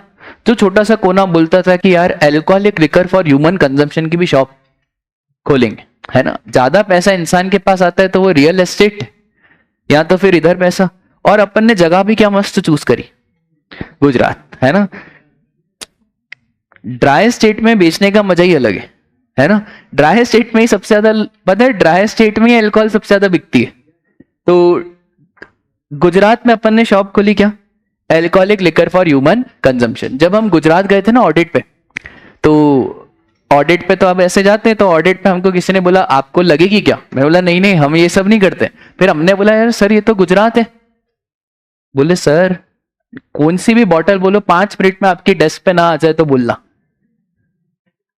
S1: जो छोटा सा कोना बोलता था कि यार alcoholic liquor for human consumption की भी शॉप खोलेंगे, है ना। ज्यादा पैसा इंसान के पास आता है तो वो रियल एस्टेट, या तो फिर इधर पैसा। और अपन ने जगह भी क्या मस्त चूज करी, गुजरात, है ना। ड्राई स्टेट में बेचने का मजा ही अलग है ना। ड्राई स्टेट में ही सबसे ज्यादा, पता है ड्राई स्टेट में ही अल्कोहल सबसे ज्यादा बिकती है। तो गुजरात में अपन ने शॉप खोली, क्या? Alcoholic liquor for human consumption. जब हम गुजरात गए थे ना ऑडिट पे, तो ऑडिट पे तो अब ऐसे जाते हैं, तो ऑडिट पे हमको किसी ने बोला आपको लगेगी क्या? मैं बोला नहीं नहीं, हम ये सब नहीं करते। फिर हमने बोला यार सर ये तो गुजरात है। बोले सर कौन सी भी बॉटल बोलो, 5 मिनट में आपकी डेस्क पे ना आ जाए तो बोलना।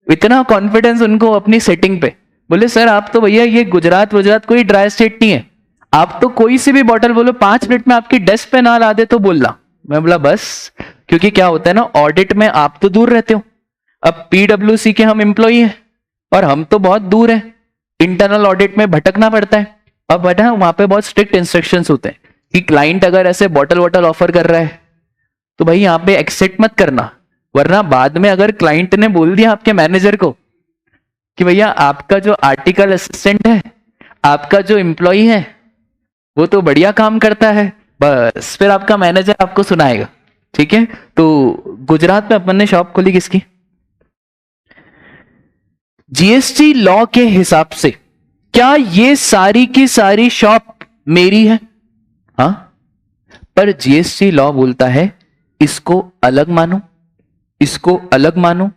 S1: इतना कॉन्फिडेंस उनको अपनी सेटिंग पे। बोले सर आप तो भैया ये गुजरात कोई ड्राई स्टेट नहीं है, आप तो कोई सी भी बॉटल बोलो 5 मिनट में आपकी डेस्क पे ना ला दे तो बोलना। मैं बोला बस, क्योंकि क्या होता है ना, ऑडिट में आप तो दूर रहते हो, अब पीडब्ल्यूसी के हम एम्प्लॉई हैं और हम तो बहुत दूर हैं, इंटरनल ऑडिट में भटकना पड़ता है। अब बेटा वहां पे बहुत स्ट्रिक्ट इंस्ट्रक्शंस होते हैं कि क्लाइंट अगर ऐसे बॉटल ऑफर कर रहा है तो भाई यहाँ पे एक्सेप्ट मत करना, वरना बाद में अगर क्लाइंट ने बोल दिया आपके मैनेजर को कि भैया आपका जो आर्टिकल असिस्टेंट है, आपका जो एम्प्लॉई है वो तो बढ़िया काम करता है, बस फिर आपका मैनेजर आपको सुनाएगा। ठीक है, तो गुजरात में अपन ने शॉप खोली, किसकी? जीएसटी लॉ के हिसाब से क्या ये सारी की सारी शॉप मेरी है? हाँ, पर जीएसटी लॉ बोलता है इसको अलग मानो, इसको अलग मानो,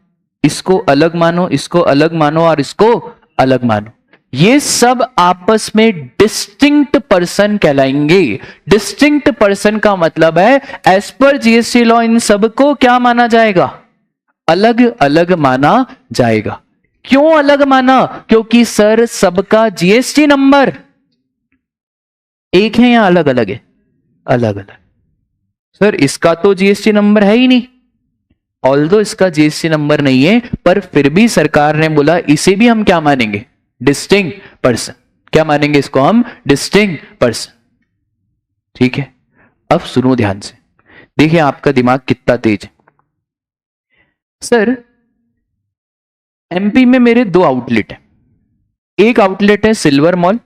S1: इसको अलग मानो, इसको अलग मानो और इसको अलग मानो। ये सब आपस में डिस्टिंक्ट पर्सन कहलाएंगे। डिस्टिंक्ट पर्सन का मतलब है as per GST law in सबको क्या माना जाएगा? अलग अलग माना जाएगा। क्यों अलग माना? क्योंकि सर सबका जीएसटी नंबर एक है या अलग अलग है? अलग अलग। सर इसका तो जीएसटी नंबर है ही नहीं, ऑल्दो इसका जीएसटी नंबर नहीं है, पर फिर भी सरकार ने बोला इसे भी हम क्या मानेंगे? Distinct person. क्या मानेंगे इसको हम? Distinct person. ठीक है, अब सुनो ध्यान से, देखिए आपका दिमाग कितना तेज है। सर एमपी में मेरे 2 आउटलेट है, एक आउटलेट है सिल्वर मॉल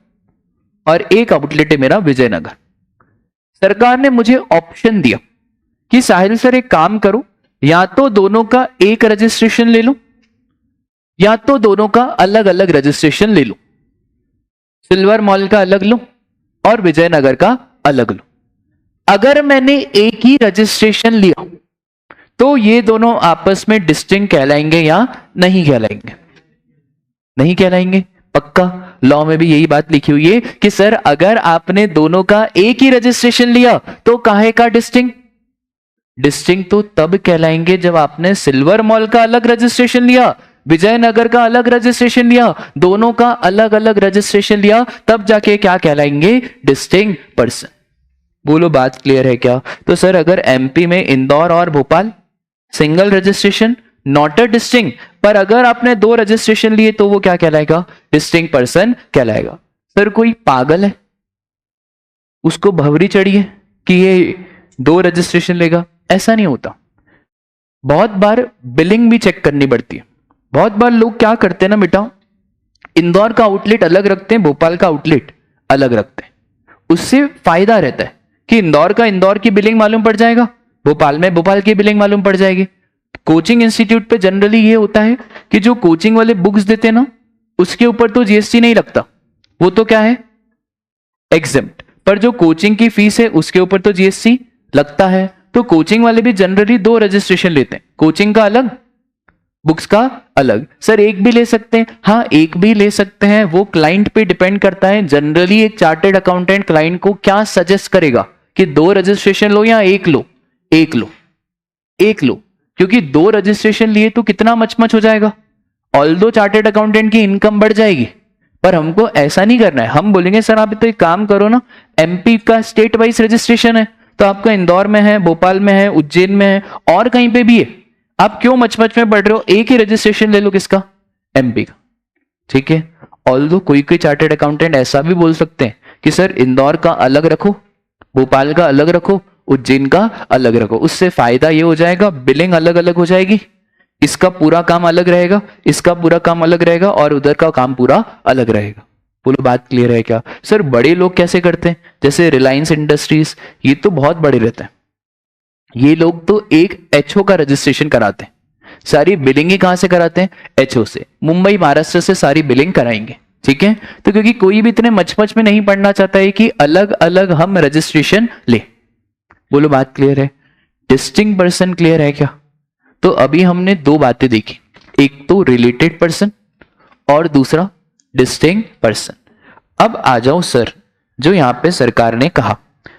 S1: और एक आउटलेट है मेरा विजयनगर। सरकार ने मुझे ऑप्शन दिया कि साहिल सर एक काम करो, या तो दोनों का एक रजिस्ट्रेशन ले लो या तो दोनों का अलग अलग रजिस्ट्रेशन ले लो। सिल्वर मॉल का अलग लो और विजयनगर का अलग लो। अगर मैंने एक ही रजिस्ट्रेशन लिया तो ये दोनों आपस में डिस्टिंक्ट कहलाएंगे या नहीं कहलाएंगे? नहीं कहलाएंगे। पक्का लॉ में भी यही बात लिखी हुई है कि सर अगर आपने दोनों का एक ही रजिस्ट्रेशन लिया तो काहे का डिस्टिंक्ट? डिस्टिंक्ट तो तब कहलाएंगे जब आपने सिल्वर मॉल का अलग रजिस्ट्रेशन लिया, विजयनगर का अलग रजिस्ट्रेशन लिया, दोनों का अलग अलग रजिस्ट्रेशन लिया, तब जाके क्या कहलाएंगे, डिस्टिंक्ट पर्सन। बोलो बात क्लियर है क्या? तो सर अगर एमपी में इंदौर और Bhopal single registration, not a distinct, पर अगर आपने 2 रजिस्ट्रेशन लिए तो वो क्या कहलाएगा, डिस्टिंक्ट पर्सन कहलाएगा। सर कोई पागल है, उसको भंवरी चढ़ी है कि ये 2 रजिस्ट्रेशन लेगा? ऐसा नहीं होता। बहुत बार बिलिंग भी चेक करनी पड़ती है। बहुत बार लोग क्या करते हैं ना बेटा, इंदौर का आउटलेट अलग रखते हैं, भोपाल का आउटलेट अलग रखते हैं। उससे फायदा रहता है कि इंदौर का इंदौर की बिलिंग मालूम पड़ जाएगा, भोपाल में भोपाल की बिलिंग मालूम पड़ जाएगी। कोचिंग इंस्टीट्यूट पे जनरली ये होता है कि जो कोचिंग वाले बुक्स देते हैं ना, उसके ऊपर तो जीएसटी नहीं लगता, वो तो क्या है, एग्जेम्प्ट। पर जो कोचिंग की फीस है उसके ऊपर तो जीएसटी लगता है। तो कोचिंग वाले भी जनरली 2 रजिस्ट्रेशन लेते हैं, कोचिंग का अलग, बुक्स का अलग। सर एक भी ले सकते हैं? हाँ एक भी ले सकते हैं, वो क्लाइंट पे डिपेंड करता है। जनरली एक चार्टेड अकाउंटेंट क्लाइंट को क्या सजेस्ट करेगा कि 2 रजिस्ट्रेशन लो या एक लो? एक लो, एक लो, क्योंकि 2 रजिस्ट्रेशन लिए तो कितना मचमच हो जाएगा। ऑल्दो चार्टेड अकाउंटेंट की इनकम बढ़ जाएगी, पर हमको ऐसा नहीं करना है। हम बोलेंगे सर आप तो एक काम करो ना, एमपी का स्टेट वाइज रजिस्ट्रेशन है, तो आपका इंदौर में है, भोपाल में है, उज्जैन में है, और कहीं पे भी है, आप क्यों मचमच में पढ़ रहे हो, एक ही रजिस्ट्रेशन ले लो, किसका, एमपी का। ठीक है, ऑल्दो कोई कोई चार्टेड अकाउंटेंट ऐसा भी बोल सकते हैं कि सर इंदौर का अलग रखो, भोपाल का अलग रखो, उज्जैन का अलग रखो। उससे फायदा ये हो जाएगा, बिलिंग अलग अलग हो जाएगी, इसका पूरा काम अलग रहेगा, इसका पूरा काम अलग रहेगा, और उधर का काम पूरा अलग रहेगा। बोलो बात क्लियर है क्या? सर बड़े लोग कैसे करते हैं, जैसे रिलायंस इंडस्ट्रीज, ये तो बहुत बड़े रहते हैं, ये लोग तो एक एचओ का रजिस्ट्रेशन कराते हैं। सारी बिलिंग ही कहां से कराते हैं, एचओ से। मुंबई महाराष्ट्र से सारी बिलिंग कराएंगे। ठीक है, तो क्योंकि कोई भी इतने मचमच में नहीं पढ़ना चाहता है कि अलग अलग हम रजिस्ट्रेशन ले। बोलो बात क्लियर है? डिस्टिंक्ट पर्सन क्लियर है क्या? तो अभी हमने 2 बातें देखी, एक तो रिलेटेड पर्सन और दूसरा डिस्टिंक्ट पर्सन। अब आ जाओ सर, जो यहां पे सरकार ने कहा,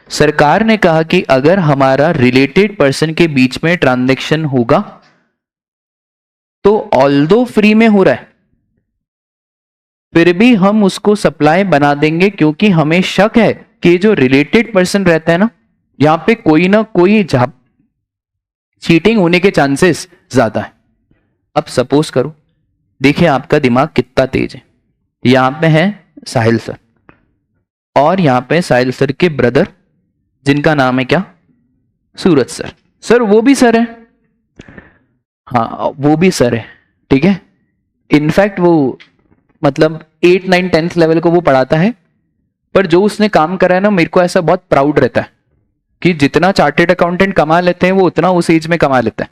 S1: सरकार ने कहा कि अगर हमारा रिलेटेड पर्सन के बीच में ट्रांजैक्शन होगा तो ऑल्दो फ्री में हो रहा है, फिर भी हम उसको सप्लाई बना देंगे, क्योंकि हमें शक है कि जो रिलेटेड पर्सन रहता है ना, यहां पे कोई ना कोई चीटिंग होने के चांसेस ज्यादा है। अब सपोज करो, देखिए आपका दिमाग कितना तेज है, यहां पे है साहिल सर, और यहां पे साहिल सर के ब्रदर जिनका नाम है क्या, सूरज सर। सर वो भी सर है, हाँ वो भी सर है, ठीक है। इनफैक्ट वो मतलब 8, 9, 10th लेवल को वो पढ़ाता है, पर जो उसने काम करा है ना, मेरे को ऐसा बहुत प्राउड रहता है कि जितना चार्टेड अकाउंटेंट कमा लेते हैं वो उतना उस एज में कमा लेता है।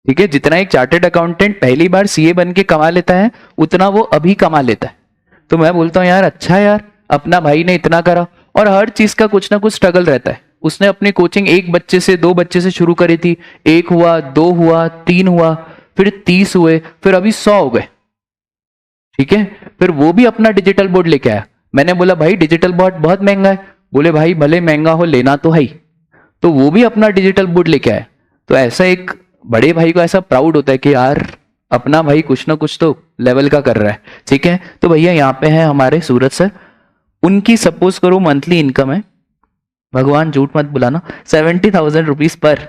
S1: ठीक है, जितना एक चार्टेड अकाउंटेंट पहली बार सीए बन के कमा लेता है, उतना वो अभी कमा लेता है। तो मैं बोलता हूँ यार अच्छा यार, अपना भाई ने इतना करा, और हर चीज का कुछ ना कुछ स्ट्रगल रहता है। उसने अपनी कोचिंग 1 बच्चे से 2 बच्चे से शुरू करी थी, 1 हुआ, 2 हुआ, 3 हुआ, फिर 30 हुए, फिर अभी 100 हो गए। ठीक है, फिर वो भी अपना डिजिटल बोर्ड लेके आया। मैंने बोला भाई डिजिटल बोर्ड बहुत महंगा है, बोले भाई भले महंगा हो लेना तो है ही, तो वो भी अपना डिजिटल बोर्ड लेके आया। तो ऐसा एक बड़े भाई को ऐसा प्राउड होता है कि यार अपना भाई कुछ ना कुछ तो लेवल का कर रहा है। ठीक है, तो भैया यहाँ पे है हमारे सूरज सर, उनकी सपोज करो मंथली इनकम है, भगवान झूठ मत बुलाना, 70,000 रुपीज पर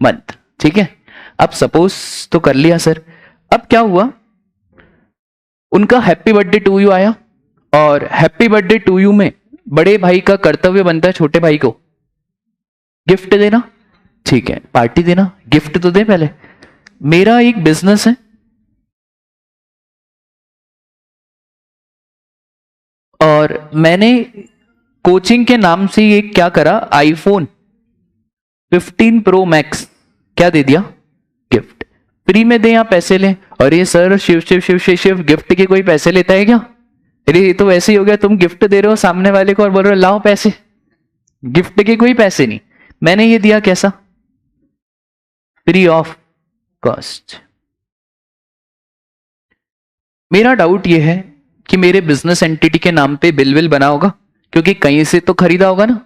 S1: मंथ। ठीक है, अब सपोज तो कर लिया सर। अब क्या हुआ, उनका हैप्पी बर्थडे टू यू आया, और हैप्पी बर्थडे टू यू में बड़े भाई का कर्तव्य बनता है छोटे भाई को गिफ्ट देना। ठीक है, पार्टी देना, गिफ्ट तो दे पहले। मेरा एक बिजनेस है और मैंने कोचिंग के नाम से ये क्या करा, आईफोन 15 प्रो मैक्स क्या दे दिया, गिफ्ट। फ्री में दे या पैसे ले? अरे सर शिव शिव शिव शिव शिव, गिफ्ट के कोई पैसे लेता है क्या? अरे ये तो वैसे ही हो गया, तुम गिफ्ट दे रहे हो सामने वाले को और बोल रहे हो लाओ पैसे, गिफ्ट के कोई पैसे नहीं। मैंने ये दिया कैसा, फ्री ऑफ कॉस्ट। मेरा डाउट ये है कि मेरे बिजनेस एंटिटी के नाम पे बिल विल बना होगा, क्योंकि कहीं से तो खरीदा होगा ना।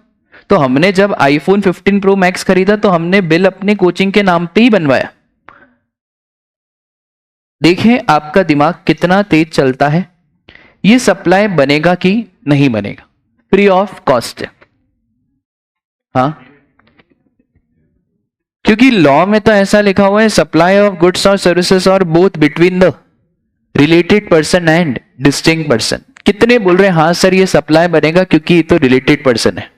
S1: तो हमने जब आईफोन 15 प्रो मैक्स खरीदा तो हमने बिल अपने कोचिंग के नाम पे ही बनवाया। देखें आपका दिमाग कितना तेज चलता है। ये सप्लाई बनेगा कि नहीं बनेगा? फ्री ऑफ कॉस्ट है। हाँ, क्योंकि लॉ में तो ऐसा लिखा हुआ है, सप्लाई ऑफ गुड्स और सर्विसेज और both between the related person and distinct person. कितने बोल रहे हैं हाँ सर ये सप्लाई बनेगा क्योंकि ये तो रिलेटेड पर्सन है?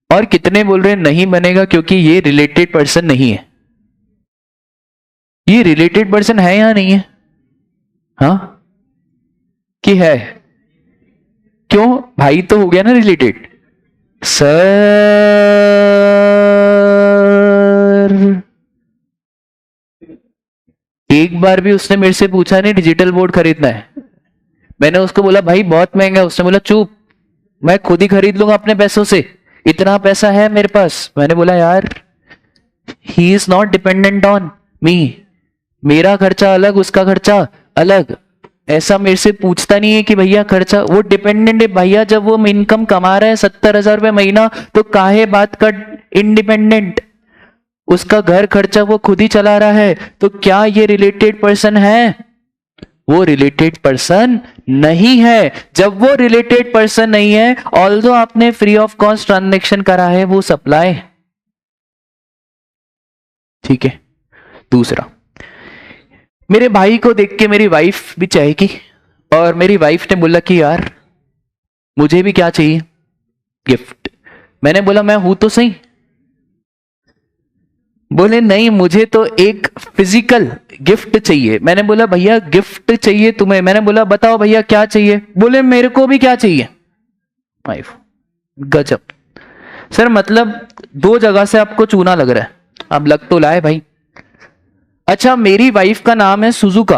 S1: और कितने बोल रहे हैं नहीं बनेगा क्योंकि ये रिलेटेड पर्सन नहीं है? ये रिलेटेड पर्सन है या नहीं है? हाँ कि है? क्यों? भाई तो हो गया ना रिलेटेड। सर एक बार भी उसने मेरे से पूछा नहीं डिजिटल बोर्ड खरीदना है। मैंने उसको बोला भाई बहुत महंगा है, उसने बोला चुप मैं खुद ही खरीद लूंगा अपने पैसों से, इतना पैसा है मेरे पास। मैंने बोला यार he is not dependent on me, मेरा खर्चा अलग उसका खर्चा अलग। ऐसा मेरे से पूछता नहीं है कि भैया खर्चा, वो डिपेंडेंट है भैया। जब वो इनकम कमा रहा है 70,000 रुपए महीना तो काहे बात का इंडिपेंडेंट? उसका घर खर्चा वो खुद ही चला रहा है, तो क्या ये रिलेटेड पर्सन है? वो रिलेटेड पर्सन नहीं है। जब वो रिलेटेड पर्सन नहीं है, ऑल्दो आपने फ्री ऑफ कॉस्ट ट्रांजैक्शन करा है, वो सप्लाई। ठीक है। दूसरा, मेरे भाई को देख के मेरी वाइफ भी चाहेगी, और मेरी वाइफ ने बोला कि यार मुझे भी क्या चाहिए, गिफ्ट। मैंने बोला मैं हूं तो सही। बोले नहीं मुझे तो एक फिजिकल गिफ्ट चाहिए। मैंने बोला भैया गिफ्ट चाहिए तुम्हें? मैंने बोला बताओ भैया क्या चाहिए? बोले मेरे को भी क्या चाहिए। वाइफ, गजब सर, मतलब दो जगह से आपको चूना लग रहा है, अब लग तो लाए भाई। अच्छा मेरी वाइफ का नाम है सुजुका।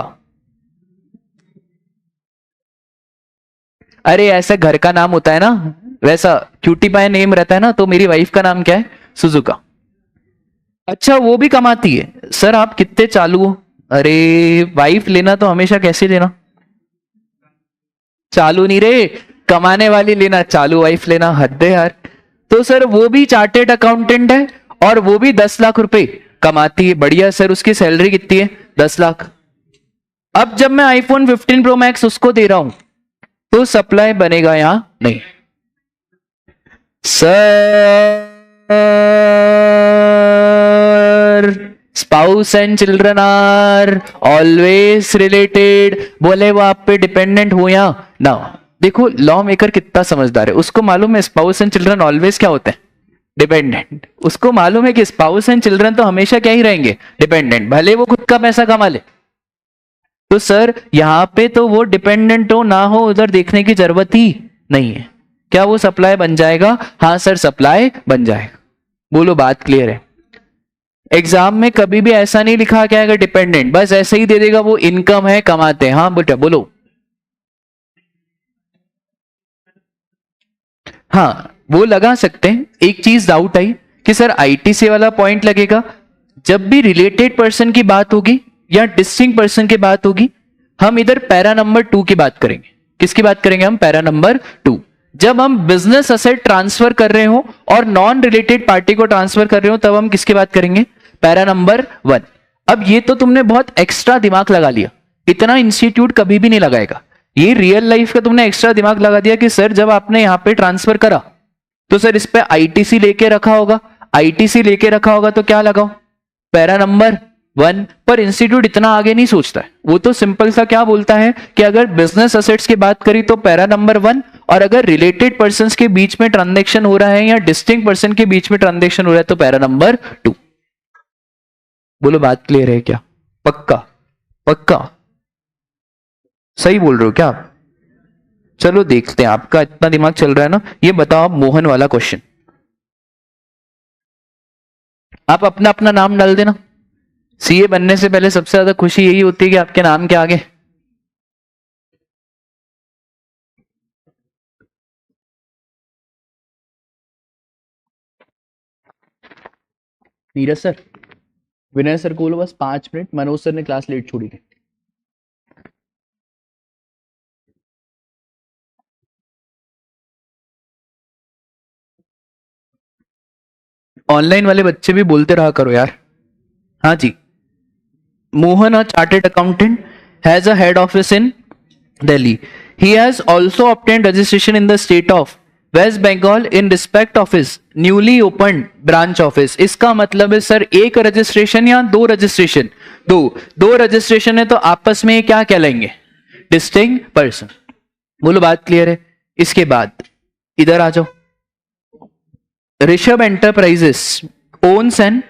S1: अरे ऐसा घर का नाम होता है ना, वैसा क्यूटी पाई नेम रहता है ना, तो मेरी वाइफ का नाम क्या है? सुजुका। अच्छा वो भी कमाती है? सर आप कितने चालू हो। अरे वाइफ लेना तो हमेशा कैसे लेना, चालू नहीं रे, कमाने वाली लेना, चालू वाइफ लेना, हद है यार। तो सर वो भी चार्टेड अकाउंटेंट है और वो भी 10 लाख रुपए कमाती है। बढ़िया सर, उसकी सैलरी कितनी है? 10 लाख। अब जब मैं आईफोन 15 प्रो मैक्स उसको दे रहा हूं तो सप्लाई बनेगा या नहीं? Sir spouse and children are always related. बोले वो आप पे डिपेंडेंट हो या ना। देखो लॉ मेकर कितना समझदार है, उसको मालूम है स्पाउस एंड चिल्ड्रन ऑलवेज क्या होते हैं? डिपेंडेंट। उसको मालूम है कि स्पाउस एंड चिल्ड्रन तो हमेशा क्या ही रहेंगे? डिपेंडेंट, भले वो खुद का पैसा कमा ले। तो सर यहां पे तो वो डिपेंडेंट हो ना हो उधर देखने की जरूरत ही नहीं है। क्या वो सप्लाई बन जाएगा? हाँ सर सप्लाई बन जाएगा। बोलो बात क्लियर है? एग्जाम में कभी भी ऐसा नहीं लिखा क्या अगर डिपेंडेंट, बस ऐसे ही दे देगा वो इनकम है कमाते हैं। हाँ बेटा बोलो। हाँ वो लगा सकते हैं। एक चीज डाउट आई कि सर आईटीसी वाला पॉइंट लगेगा जब भी रिलेटेड पर्सन की बात होगी या डिस्टिंक्ट पर्सन की बात होगी। हम इधर पैरा नंबर 2 की बात करेंगे। किसकी बात करेंगे हम? Para number 2। जब हम बिजनेस असेट ट्रांसफर कर रहे हो और नॉन रिलेटेड पार्टी को ट्रांसफर कर रहे हो तब हम किसकी बात करेंगे? Para number 1। अब ये तो तुमने बहुत एक्स्ट्रा दिमाग लगा लिया, इतना इंस्टीट्यूट कभी भी नहीं लगाएगा। ये रियल लाइफ का तुमने एक्स्ट्रा दिमाग लगा दिया कि सर जब आपने यहां पे ट्रांसफर करा तो सर इस पे आईटीसी लेके रखा होगा, आईटीसी लेके रखा होगा तो क्या लगाओ? Para number 1। पर इंस्टीट्यूट इतना आगे नहीं सोचता है, वो तो सिंपल सा क्या बोलता है कि अगर बिजनेस असेट्स की बात करी तो पैरा नंबर 1, और अगर रिलेटेड पर्संस के बीच में ट्रांजैक्शन हो रहा है या डिस्टिंक्ट पर्सन के बीच में ट्रांजैक्शन हो रहा है तो पैरा नंबर 2। बोलो बात क्लियर है क्या? पक्का? पक्का सही बोल रहे हो क्या आप? चलो देखते हैं, आपका इतना दिमाग चल रहा है ना। ये बताओ आप मोहन वाला क्वेश्चन, आप अपना अपना नाम डाल देना। सीए बनने से पहले सबसे ज्यादा खुशी यही होती है कि आपके नाम के आगे नीरज सर, विनय सर को बोलो बस 5 मिनट, मनोज सर ने क्लास लेट छोड़ी थी। ऑनलाइन वाले बच्चे भी बोलते रहा करो यार। हाँ जी। Mohan, a chartered accountant, has a head office in Delhi. He has also obtained registration in the state of West Bengal in respect of his newly opened branch office. इसका मतलब है सर एक रजिस्ट्रेशन या दो रजिस्ट्रेशन? दो रजिस्ट्रेशन है तो आपस में क्या कहलाएंगे? Distinct person. बोलो बात क्लियर है? इसके बाद इधर आ जाओ. Rishabh enterprises owns an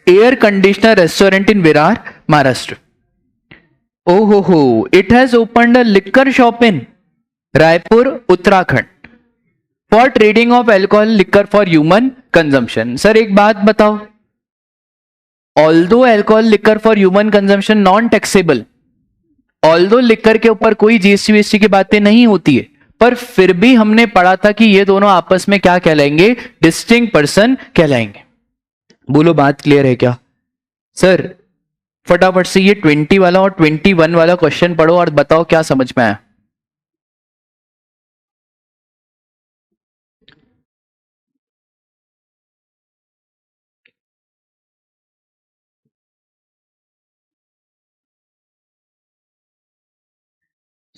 S1: air conditioner restaurant in Virar, Maharashtra. Oh ho, it has opened a liquor shop in Raipur, Uttarakhand for trading of alcohol liquor for human consumption. Sir एक बात बताओ, although alcohol liquor for human consumption non taxable, although liquor के ऊपर कोई GST VST की बातें नहीं होती है, पर फिर भी हमने पढ़ा था कि ये दोनों आपस में क्या कहलाएंगे? डिस्टिंक्ट पर्सन कहलाएंगे. बोलो बात क्लियर है क्या? सर फटाफट से ये 20 वाला और 21 वाला क्वेश्चन पढ़ो और बताओ क्या समझ में आया.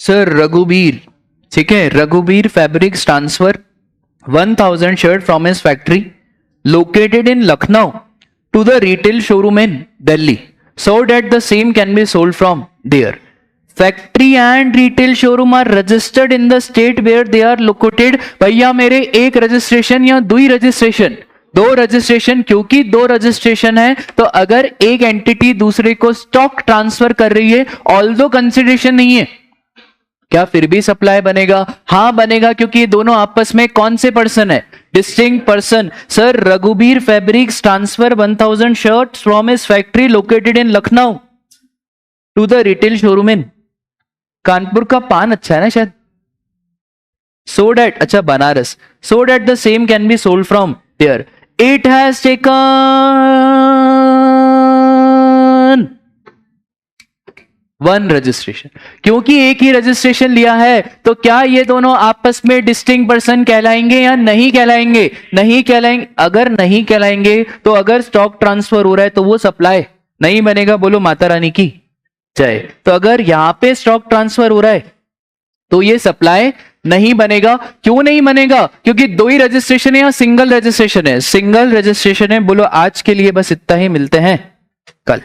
S1: सर रघुबीर, ठीक है, Raghubir fabrics transfer 1000 shirt from his factory located in Lucknow to the retail showroom in Delhi so that the same can be sold from there. Factory and retail showroom are registered in the state where they are located. भैया मेरे एक registration या दो registration? दो registration. क्योंकि दो registration है तो अगर एक एंटिटी दूसरे को स्टॉक ट्रांसफर कर रही है, ऑल्दो कंसिडरेशन नहीं है, क्या फिर भी सप्लाई बनेगा? हाँ बनेगा, क्योंकि ये दोनों आपस में कौन से पर्सन है? Distinct person. Sir Raghubir fabrics transfer 1000 shirts from his factory located in Lucknow to the retail showroom in Kanpur का पान अच्छा है ना शायद, सो डेट, अच्छा Banaras, so that the same can be sold from there. It has taken one registration. क्योंकि एक ही registration लिया है तो क्या ये दोनों आपस में डिस्टिंक्ट पर्सन कहलाएंगे या नहीं कहलाएंगे? नहीं कहलाएंगे. अगर नहीं कहलाएंगे तो अगर स्टॉक ट्रांसफर हो रहा है तो वो सप्लाई नहीं बनेगा. बोलो माता रानी की जय. तो अगर यहां पे स्टॉक ट्रांसफर हो रहा है तो ये सप्लाई नहीं बनेगा. क्यों नहीं बनेगा? क्योंकि दो ही रजिस्ट्रेशन है या सिंगल रजिस्ट्रेशन है? सिंगल रजिस्ट्रेशन है. बोलो आज के लिए बस इतना ही, मिलते हैं कल.